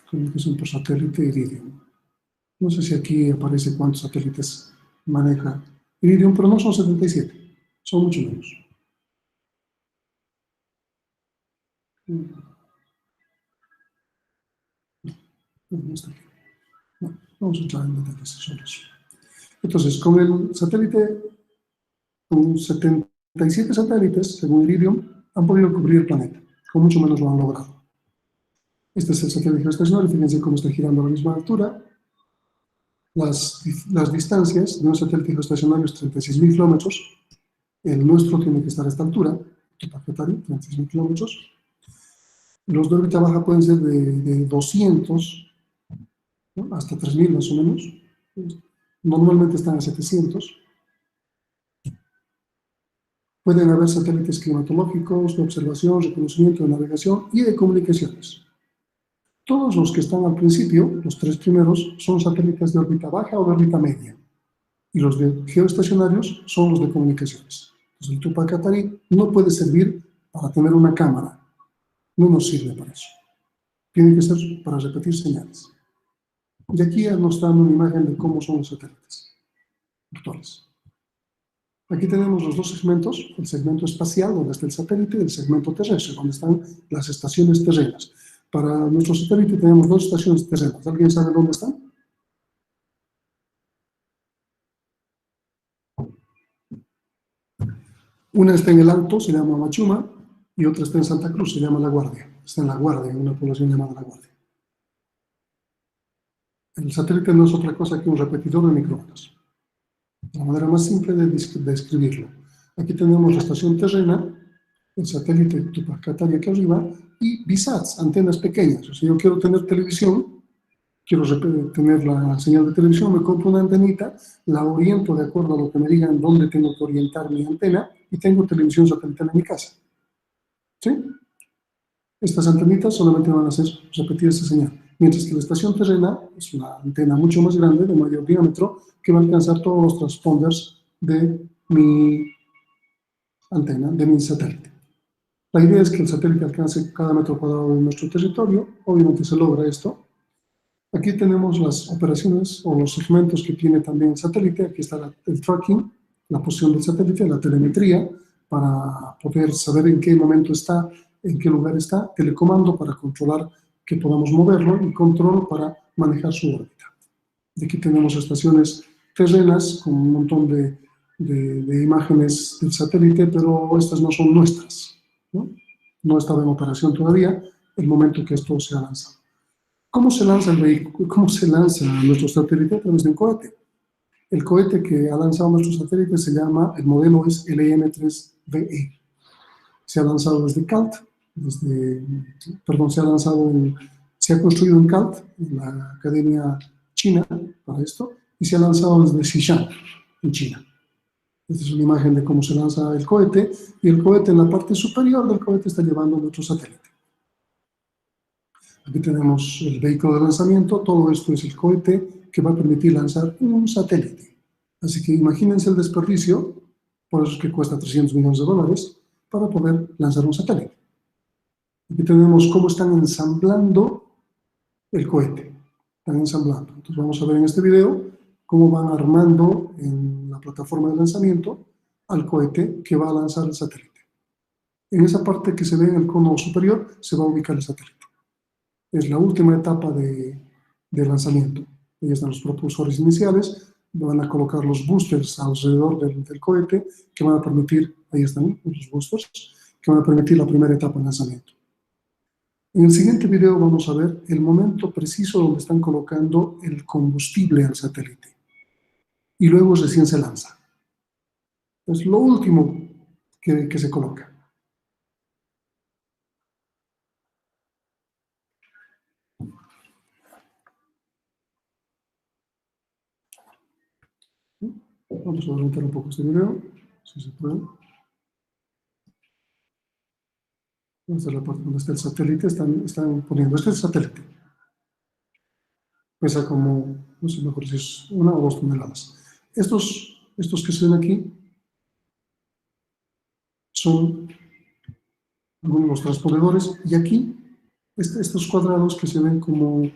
Comunicación por satélite Iridium. No sé si aquí aparece cuántos satélites maneja Iridium, pero no son 77, son mucho menos. No está aquí. No, vamos a entrar en detalles sobre eso. Entonces, con el satélite, con 77 satélites, según Iridium, han podido cubrir el planeta. Con mucho menos lo han logrado. Este es el satélite geoestacionario. Fíjense cómo está girando a la misma altura. Las distancias de un satélite geoestacionario es 36.000 kilómetros. El nuestro tiene que estar a esta altura, 36.000 kilómetros. Los de órbita baja pueden ser de 200, ¿no? Hasta 3.000 más o menos. Normalmente están a 700. Pueden haber satélites climatológicos, de observación, reconocimiento, de navegación y de comunicaciones. Todos los que están al principio, los 3 primeros, son satélites de órbita baja o de órbita media. Y los de geoestacionarios son los de comunicaciones. Entonces, el Tupac Katari no puede servir para tener una cámara. No nos sirve para eso. Tiene que ser para repetir señales. Y aquí ya nos dan una imagen de cómo son los satélites actuales. Aquí tenemos los 2 segmentos, el segmento espacial, donde está el satélite, y el segmento terrestre, donde están las estaciones terrenas. Para nuestro satélite tenemos 2 estaciones terrenas. ¿Alguien sabe dónde están? Una está en el Alto, se llama Machuma, y otra está en Santa Cruz, se llama La Guardia. Está en La Guardia, en una población llamada La Guardia. El satélite no es otra cosa que un repetidor de microondas. La manera más simple de describirlo. Aquí tenemos la estación terrena, el satélite Tupac Katari aquí arriba, y VSATs, antenas pequeñas. O sea, yo quiero tener televisión, quiero tener la señal de televisión, me compro una antenita, la oriento de acuerdo a lo que me digan dónde tengo que orientar mi antena, y tengo televisión satelital en mi casa. ¿Sí? Estas antenitas solamente van a hacer repetir esa señal. Mientras que la estación terrena es una antena mucho más grande, de mayor diámetro, que va a alcanzar todos los transponders de mi antena, de mi satélite. La idea es que el satélite alcance cada metro cuadrado de nuestro territorio. Obviamente se logra esto. Aquí tenemos las operaciones o los segmentos que tiene también el satélite. Aquí está el tracking, la posición del satélite, la telemetría, para poder saber en qué momento está, en qué lugar está, telecomando para controlar que podamos moverlo y control para manejar su órbita. Y aquí tenemos estaciones terrenas con un montón de imágenes del satélite, pero estas no son nuestras, ¿no? No estaba en operación todavía el momento que esto se ha lanzado. ¿Cómo se lanza el vehículo? ¿Cómo se lanza nuestro satélite? A través de un cohete. El cohete que ha lanzado nuestro satélite se llama, el modelo es LM-3VE. Se ha lanzado desde CALT, se ha construido en CALT, en la Academia China, para esto, y se ha lanzado desde Xishan, en China. Esta es una imagen de cómo se lanza el cohete, y el cohete en la parte superior del cohete está llevando nuestro satélite. Aquí tenemos el vehículo de lanzamiento, todo esto es el cohete que va a permitir lanzar un satélite. Así que imagínense el desperdicio, por eso es que cuesta $300 millones, para poder lanzar un satélite. Aquí tenemos cómo están ensamblando el cohete. Están ensamblando. Entonces vamos a ver en este video cómo van armando en la plataforma de lanzamiento al cohete que va a lanzar el satélite. En esa parte que se ve en el cono superior se va a ubicar el satélite. Es la última etapa de lanzamiento. Ahí están los propulsores iniciales, van a colocar los boosters alrededor del cohete que van a permitir, ahí están los boosters, que van a permitir la primera etapa de lanzamiento. En el siguiente video vamos a ver el momento preciso donde están colocando el combustible al satélite. Y luego recién se lanza. Es lo último que se coloca. Vamos a adelantar un poco este video, si se puede. Esta es la parte donde está el satélite, están poniendo, este es el satélite. Pesa como, no sé mejor si es 1 o 2 toneladas. Estos que se ven aquí son algunos de los transpondedores, y aquí estos cuadrados que se ven como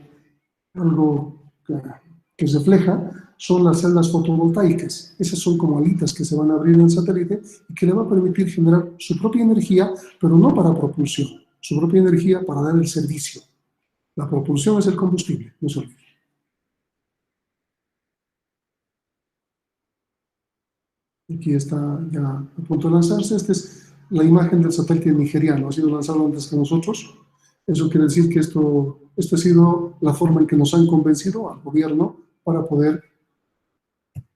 algo que refleja son las celdas fotovoltaicas. Esas son como alitas que se van a abrir en el satélite y que le va a permitir generar su propia energía, pero no para propulsión, su propia energía para dar el servicio. La propulsión es el combustible, no se olvide. Aquí está ya a punto de lanzarse. Esta es la imagen del satélite nigeriano. Ha sido lanzado antes que nosotros. Eso quiere decir que esta ha sido la forma en que nos han convencido al gobierno para poder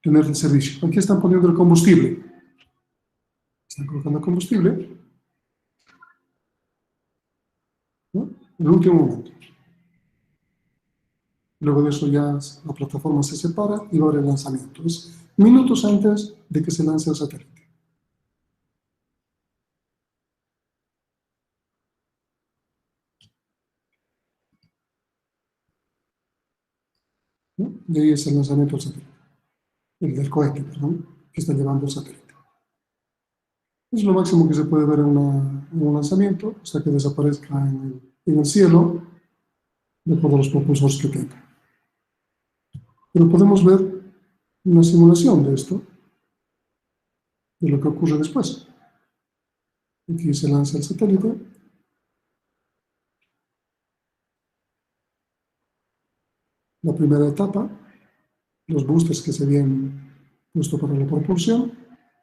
tener el servicio. Aquí están poniendo el combustible. Están colocando combustible, ¿no? En el último momento. Luego de eso ya la plataforma se separa y va a haber el lanzamiento. Es minutos antes de que se lance el satélite. ¿No? Y ahí es el lanzamiento del satélite. El del cohete, perdón, que está llevando el satélite. Es lo máximo que se puede ver en un lanzamiento hasta que desaparezca en el cielo de todos los propulsores que tenga. Pero podemos ver una simulación de esto, de lo que ocurre después. Aquí se lanza el satélite. La primera etapa, los boosters que se habían puesto para la propulsión,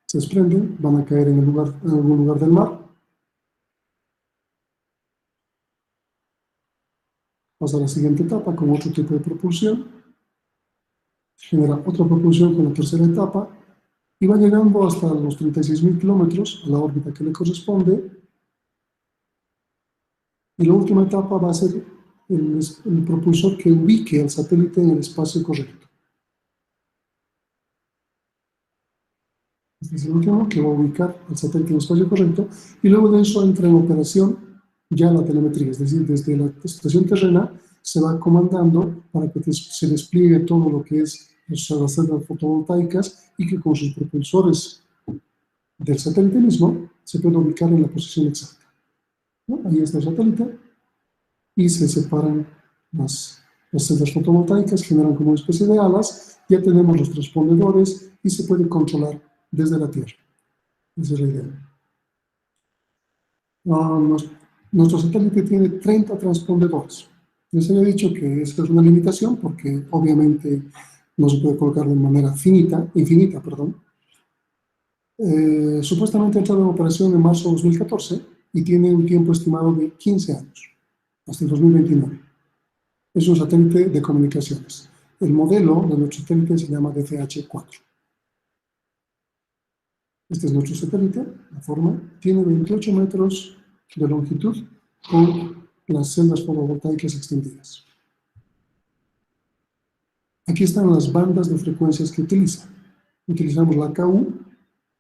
se desprenden, van a caer en algún lugar del mar. Pasa a la siguiente etapa con otro tipo de propulsión. Genera otra propulsión con la tercera etapa y va llegando hasta los 36.000 kilómetros a la órbita que le corresponde. Y la última etapa va a ser el propulsor que ubique al satélite en el espacio correcto. Este es el último que va a ubicar al satélite en el espacio correcto y luego de eso entra en operación ya la telemetría, es decir, desde la estación terrena se va comandando para que se despliegue todo lo que es las celdas fotovoltaicas y que con sus propulsores del satélite mismo se pueda ubicar en la posición exacta. ¿No? Ahí está el satélite y se separan las celdas fotovoltaicas, generan como una especie de alas, ya tenemos los transpondedores y se puede controlar desde la Tierra. Esa es la idea. Nuestro satélite tiene 30 transpondedores. Les había dicho que esta es una limitación porque obviamente no se puede colocar de manera infinita. Supuestamente ha entrado en operación en marzo de 2014 y tiene un tiempo estimado de 15 años, hasta el 2029. Es un satélite de comunicaciones. El modelo de nuestro satélite se llama DCH-4. Este es nuestro satélite, la forma. Tiene 28 metros de longitud con las celdas fotovoltaicas extendidas. Aquí están las bandas de frecuencias que utiliza. Utilizamos la KU,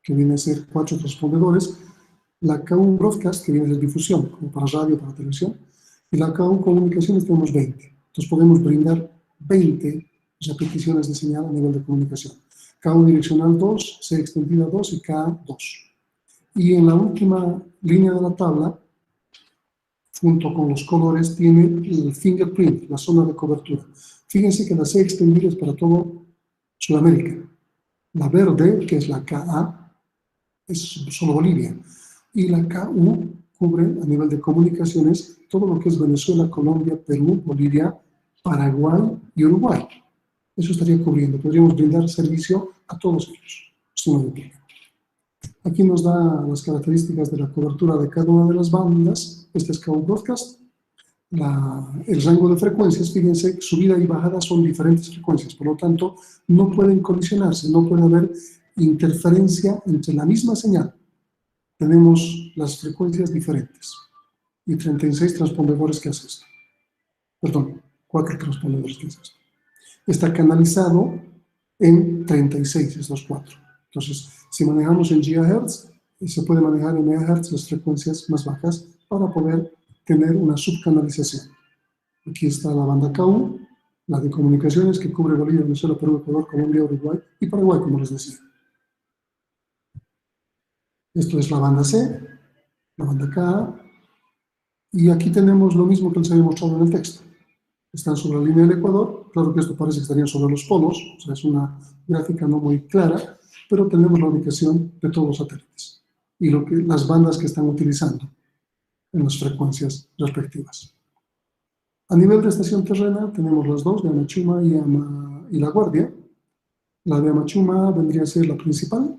que viene a ser 4 transpondedores, la KU Broadcast, que viene a ser difusión, como para radio, para televisión, y la KU Comunicaciones tenemos 20. Entonces podemos brindar 20 repeticiones de señal a nivel de comunicación. KU direccional 2, C extendida 2 y K2. Y en la última línea de la tabla, junto con los colores, tiene el fingerprint, la zona de cobertura. Fíjense que la C extendida es para todo Sudamérica. La verde, que es la KA, es solo Bolivia. Y la KU cubre a nivel de comunicaciones todo lo que es Venezuela, Colombia, Perú, Bolivia, Paraguay y Uruguay. Eso estaría cubriendo. Podríamos brindar servicio a todos ellos. Esto no implica. Aquí nos da las características de la cobertura de cada una de las bandas. Este es KU Broadcast. El rango de frecuencias, fíjense, subida y bajada son diferentes frecuencias, por lo tanto, no pueden colisionarse, no puede haber interferencia entre la misma señal. Tenemos las frecuencias diferentes y 36 transpondedores que hace esto. Perdón, 4 transpondedores que hace esto. Está canalizado en 36, estos 4. Entonces, si manejamos en GHz, se puede manejar en megahertz las frecuencias más bajas para poder tener una subcanalización. Aquí está la banda KU, la de comunicaciones que cubre Bolivia, Venezuela, Perú, Ecuador, Colombia, Uruguay y Paraguay, como les decía. Esto es la banda C, la banda K, y aquí tenemos lo mismo que les había mostrado en el texto. Están sobre la línea del Ecuador, claro que esto parece que estarían sobre los polos, o sea, es una gráfica no muy clara, pero tenemos la ubicación de todos los satélites y las bandas que están utilizando en las frecuencias respectivas. A nivel de estación terrena tenemos las dos, de Amachuma y La Guardia. La de Amachuma vendría a ser la principal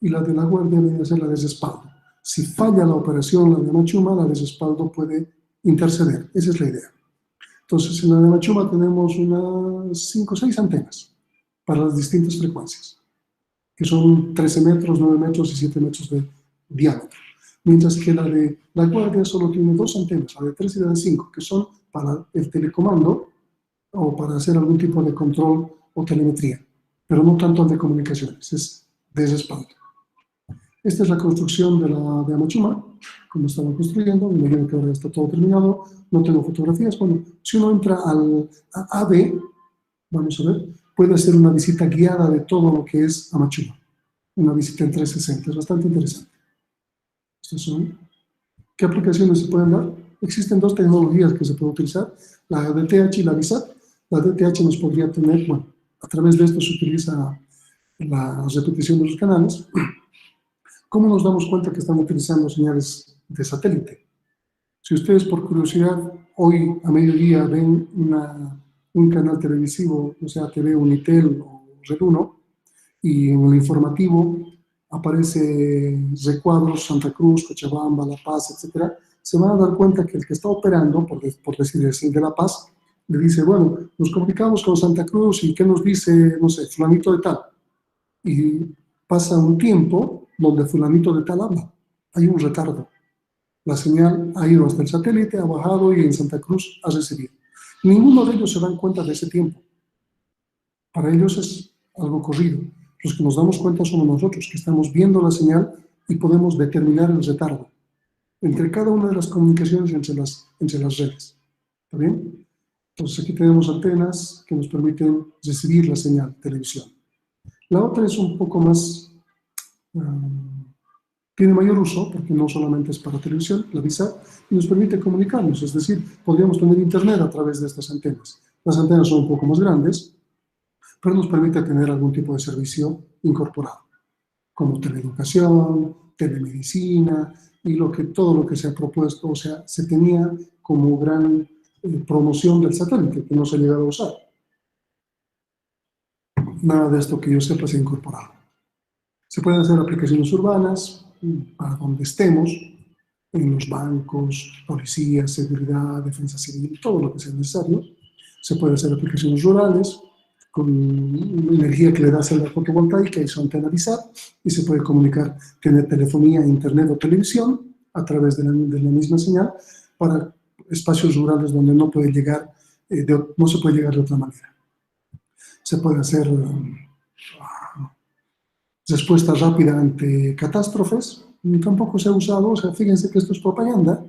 y la de La Guardia vendría a ser la de respaldo. Si falla la operación, la de Amachuma, la de respaldo puede interceder. Esa es la idea. Entonces, en la de Amachuma tenemos unas 5 o 6 antenas para las distintas frecuencias, que son 13 metros, 9 metros y 7 metros de diámetro. Mientras que la de La Guardia solo tiene 2 antenas, la de 3 y la de 5, que son para el telecomando o para hacer algún tipo de control o telemetría, pero no tanto el de comunicaciones, es de respaldo. Esta es la construcción de Amachuma, como estaban construyendo. Me imagino que ahora está todo terminado, no tengo fotografías. Bueno, si uno entra a AB, vamos a ver, puede hacer una visita guiada de todo lo que es Amachuma, una visita en 360, es bastante interesante. Estas son. ¿Qué aplicaciones se pueden dar? Existen dos tecnologías que se pueden utilizar, la DTH y la VISAT. La DTH nos podría tener, bueno, a través de esto se utiliza la repetición de los canales. ¿Cómo nos damos cuenta que están utilizando señales de satélite? Si ustedes por curiosidad hoy a mediodía ven un canal televisivo, o sea, TV Unitel o Red 1, y en el informativo aparece recuadros Santa Cruz, Cochabamba, La Paz, etc., se van a dar cuenta que el que está operando, por decir es el de La Paz, le dice, bueno, nos comunicamos con Santa Cruz y ¿qué nos dice, no sé, fulanito de tal? Y pasa un tiempo donde fulanito de tal habla. Hay un retardo. La señal ha ido hasta el satélite, ha bajado y en Santa Cruz ha recibido. Ninguno de ellos se dan cuenta de ese tiempo. Para ellos es algo corrido. Los que nos damos cuenta somos nosotros, que estamos viendo la señal y podemos determinar el retardo entre cada una de las comunicaciones entre las redes. ¿Está bien? Entonces aquí tenemos antenas que nos permiten recibir la señal de televisión. La otra es un poco más, tiene mayor uso, porque no solamente es para televisión, la VISAT, y nos permite comunicarnos, es decir, podríamos tener internet a través de estas antenas. Las antenas son un poco más grandes, pero nos permite tener algún tipo de servicio incorporado, como teleeducación, telemedicina, y todo lo que se ha propuesto, o sea, se tenía como gran promoción del satélite, que no se ha llegado a usar. Nada de esto que yo sepa se ha incorporado. Se pueden hacer aplicaciones urbanas para donde estemos, en los bancos, policía, seguridad, defensa civil, todo lo que sea necesario. Se pueden hacer aplicaciones rurales con energía que le da celda fotovoltaica y su antena VISAT, y se puede comunicar, tener telefonía, internet o televisión a través de la misma señal para espacios rurales donde no puede llegar, no se puede llegar de otra manera. Se puede hacer respuesta rápida ante catástrofes, tampoco se ha usado, o sea, fíjense que esto es propaganda,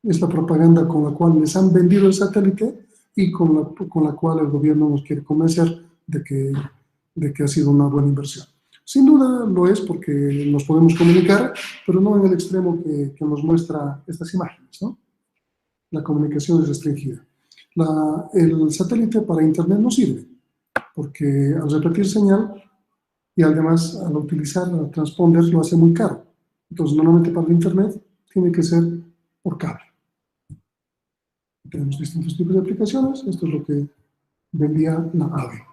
es la propaganda con la cual les han vendido el satélite y con la cual el gobierno nos quiere convencer de que ha sido una buena inversión. Sin duda lo es porque nos podemos comunicar, pero no en el extremo que nos muestra estas imágenes, ¿no? La comunicación es restringida. El satélite para internet no sirve, porque al repetir señal y además al utilizar el transponder lo hace muy caro. Entonces, normalmente para el internet tiene que ser por cable. Tenemos distintos tipos de aplicaciones. Esto es lo que vendía la AVE.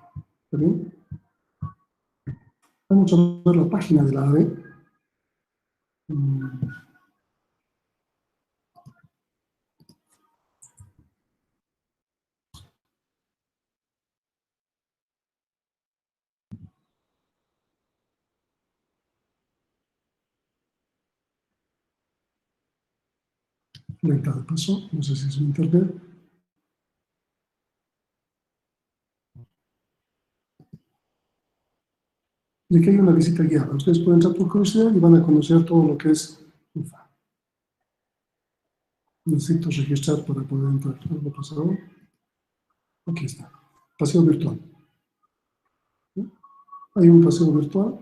¿Está bien? Vamos a ver la página de la AVE. Lenta de paso, no sé si es mi internet. Y aquí hay una visita guiada. Ustedes pueden entrar por curiosidad y van a conocer todo lo que es UFA. Necesito registrar para poder entrar. ¿Algo pasado? Aquí está. Paseo virtual. Hay un paseo virtual.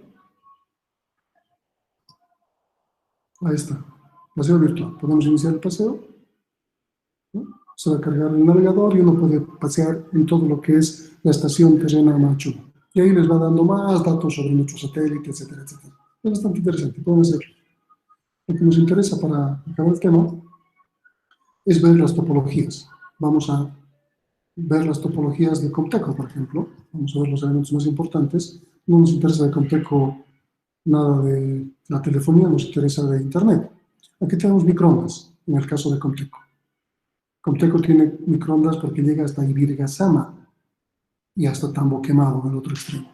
Ahí está. Paseo virtual. Podemos iniciar el paseo. Se va a cargar el navegador y uno puede pasear en todo lo que es la estación terrena Amachuma. Y ahí les va dando más datos sobre nuestro satélite, etcétera, etcétera. Es bastante interesante, pueden hacerlo. Lo que nos interesa para acabar el tema es ver las topologías. Vamos a ver las topologías de Comteco, por ejemplo. Vamos a ver los elementos más importantes. No nos interesa de Comteco nada de la telefonía, nos interesa de Internet. Aquí tenemos microondas, en el caso de Comteco. Comteco tiene microondas porque llega hasta Ibirgasama y hasta Tambo Quemado, en el otro extremo.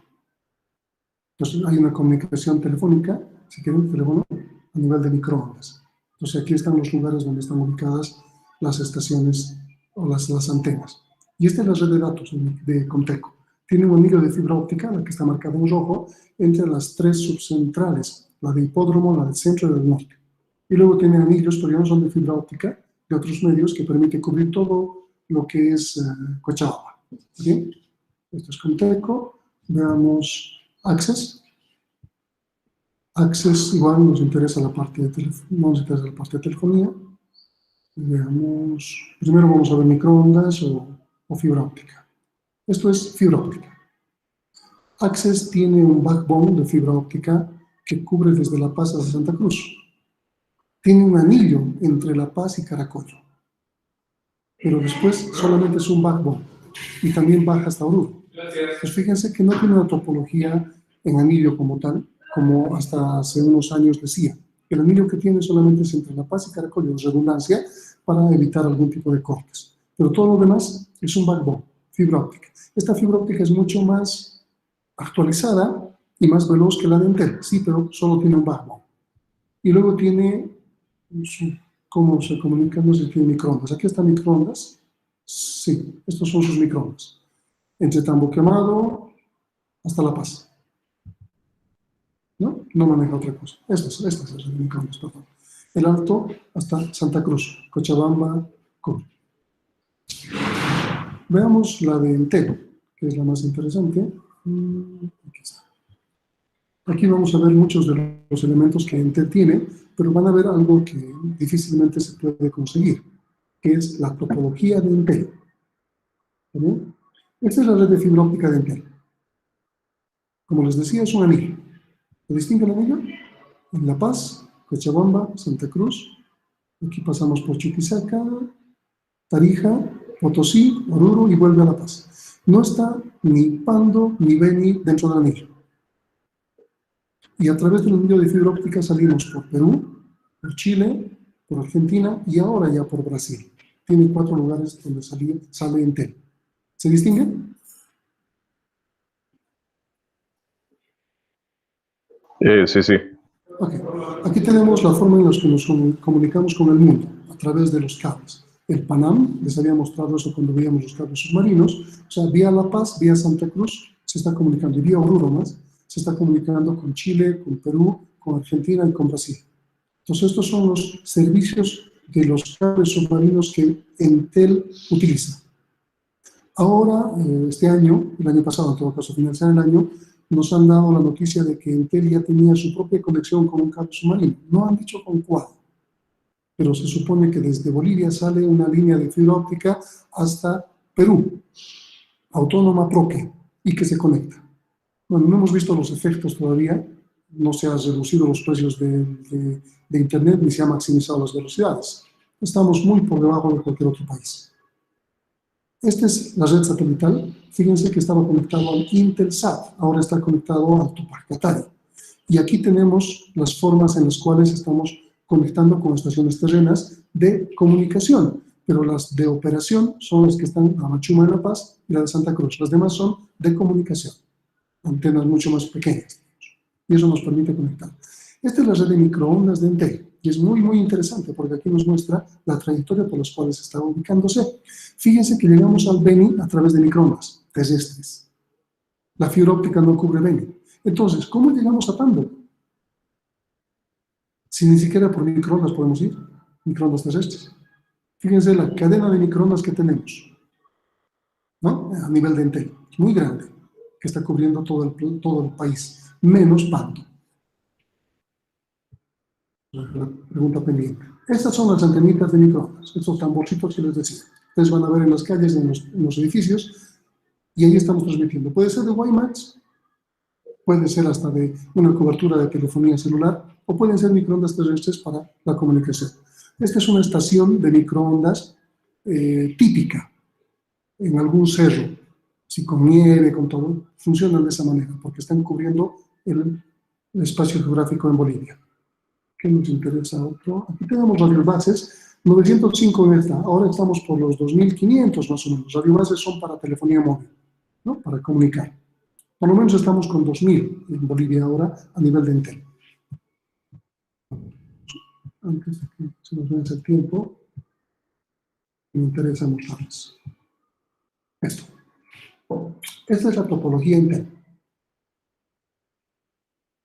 Entonces hay una comunicación telefónica, si quieren, teléfono, a nivel de microondas. Entonces aquí están los lugares donde están ubicadas las estaciones o las antenas. Y esta es la red de datos de Conteco. Tiene un anillo de fibra óptica, la que está marcada en rojo, entre las 3 subcentrales, la de Hipódromo, la del centro y la del norte. Y luego tiene anillos, pero ya no son de fibra óptica, de otros medios que permiten cubrir todo lo que es Cochabamba. ¿Bien? Esto es Conteco. Veamos Access. Access igual nos interesa la parte de telefonía. Veamos, primero vamos a ver microondas o fibra óptica. Esto es fibra óptica. Access tiene un backbone de fibra óptica que cubre desde La Paz hasta Santa Cruz. Tiene un anillo entre La Paz y Caracollo. Pero después solamente es un backbone y también baja hasta Oruro. Pues fíjense que no tiene una topología en anillo como tal, como hasta hace unos años decía. El anillo que tiene solamente es entre La Paz y Caracollo, redundancia, para evitar algún tipo de cortes. Pero todo lo demás es un backbone, fibra óptica. Esta fibra óptica es mucho más actualizada y más veloz que la de Entel, sí, pero solo tiene un backbone. Y luego tiene, ¿cómo se comunica? No sé si tiene microondas. Aquí está microondas. Sí, estos son sus microondas. Entre Tambo Quemado hasta La Paz. ¿No? No maneja otra cosa. Estas son las microondas, perdón. El Alto hasta Santa Cruz, Cochabamba, Cuba. Veamos la de Entel, que es la más interesante. Aquí está. Aquí vamos a ver muchos de los elementos que Entel tiene, pero van a ver algo que difícilmente se puede conseguir, que es la topología de Entel. ¿Bien? Esta es la red de fibra óptica de Entel. Como les decía, es un anillo. ¿Lo distingue el anillo? En La Paz, Cochabamba, Santa Cruz. Aquí pasamos por Chuquisaca, Tarija, Potosí, Oruro y vuelve a La Paz. No está ni Pando ni Beni dentro del anillo. Y a través del anillo de fibra óptica salimos por Perú, por Chile, por Argentina y ahora ya por Brasil. Tiene 4 lugares donde sale Entel. ¿Se distingue? Sí, sí. Okay. Aquí tenemos la forma en la que nos comunicamos con el mundo, a través de los cables. El Panam, les había mostrado eso cuando veíamos los cables submarinos, o sea, vía La Paz, vía Santa Cruz, se está comunicando, y vía Oruro más, se está comunicando con Chile, con Perú, con Argentina y con Brasil. Entonces, estos son los servicios de los cables submarinos que Entel utiliza. Ahora, este año, el año pasado, en todo caso, finalizar el año, nos han dado la noticia de que Entel ya tenía su propia conexión con un cable submarino. No han dicho con cuál, pero se supone que desde Bolivia sale una línea de fibra óptica hasta Perú, autónoma propia, y que se conecta. Bueno, no hemos visto los efectos todavía, no se han reducido los precios de Internet ni se han maximizado las velocidades. Estamos muy por debajo de cualquier otro país. Esta es la red satelital. Fíjense que estaba conectado al Intelsat, ahora está conectado al Tupac Katari. Y aquí tenemos las formas en las cuales estamos conectando con estaciones terrenas de comunicación, pero las de operación son las que están a Machuma en La Paz y la de Santa Cruz. Las demás son de comunicación, antenas mucho más pequeñas, y eso nos permite conectar. Esta es la red de microondas de Entel, y es muy, muy interesante porque aquí nos muestra la trayectoria por las cuales está ubicándose. Fíjense que llegamos al Beni a través de microondas terrestres. La fibra óptica no cubre Beni. Entonces, ¿cómo llegamos a Pando? Si ni siquiera por microondas podemos ir, microondas terrestres. Fíjense la cadena de microondas que tenemos, ¿no? A nivel de Entel, es muy grande, que está cubriendo todo el país, menos Pando. La pregunta pendiente. Estas son las antenitas de microondas, estos tamborcitos que les decía. Ustedes van a ver en las calles, en los edificios, y ahí estamos transmitiendo. Puede ser de WiMAX, puede ser hasta de una cobertura de telefonía celular, o pueden ser microondas terrestres para la comunicación. Esta es una estación de microondas típica, en algún cerro, si con nieve, con todo, funcionan de esa manera, porque están cubriendo el espacio geográfico en Bolivia. ¿Qué nos interesa otro? Aquí tenemos radiobases, 905 en esta, ahora estamos por los 2500 más o menos. Radiobases son para telefonía móvil, ¿no? Para comunicar. Por lo menos estamos con 2000 en Bolivia ahora a nivel de Entel. Antes de que se nos vence el tiempo, me interesa mostrarles. Esto. Esta es la topología Intel.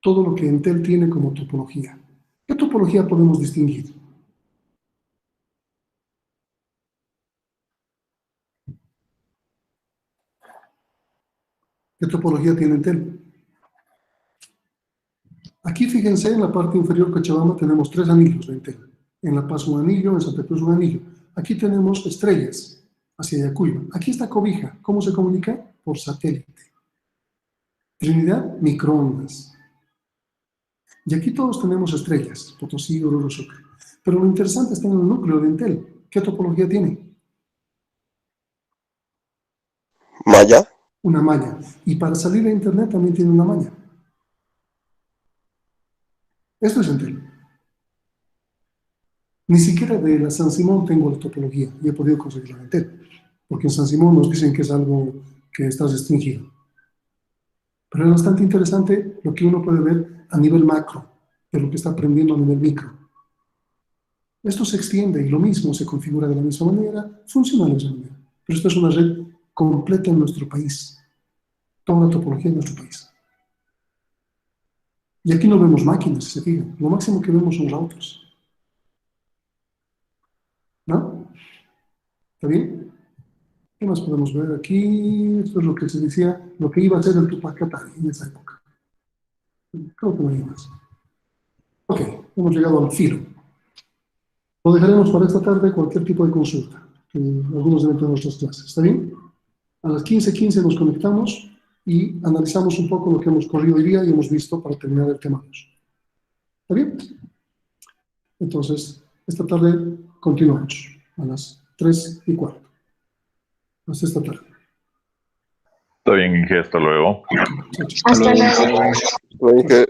Todo lo que Intel tiene como topología. ¿Qué topología podemos distinguir? ¿Qué topología tiene Intel? Aquí fíjense, en la parte inferior Cochabamba tenemos 3 anillos de Intel. En La Paz un anillo, en Santa Cruz un anillo. Aquí tenemos estrellas hacia Yacuyo. Aquí está Cobija. ¿Cómo se comunica? Por satélite. Trinidad, microondas. Y aquí todos tenemos estrellas, Potosí, Oruro, Sucre. Pero lo interesante está en el núcleo de Intel. ¿Qué topología tiene? Maya. Una malla. Y para salir a Internet también tiene una malla. Esto es Intel. Ni siquiera de la San Simón tengo la topología y he podido conseguirla en Intel. Porque en San Simón nos dicen que es algo que está restringido. Pero es bastante interesante lo que uno puede ver a nivel macro, de lo que está aprendiendo a nivel micro. Esto se extiende y lo mismo se configura de la misma manera, funciona de la misma manera. Pero esta es una red completa en nuestro país. Toda la topología en nuestro país. Y aquí no vemos máquinas, si se fijan. Lo máximo que vemos son routers. ¿No? ¿Está bien? ¿Qué más podemos ver aquí? Esto es lo que se decía, lo que iba a ser el Tupac Katari en esa época. Creo que no hay más. Ok, hemos llegado al filo. Lo dejaremos para esta tarde cualquier tipo de consulta, algunos de nuestras clases. ¿Está bien? A las 15:15 nos conectamos y analizamos un poco lo que hemos corrido hoy día y hemos visto para terminar el tema 2. ¿Está bien? Entonces, esta tarde continuamos a las 3:15. Hasta esta tarde. Está bien, Inge, hasta luego. Chao, chao. Hasta luego. Lo dije.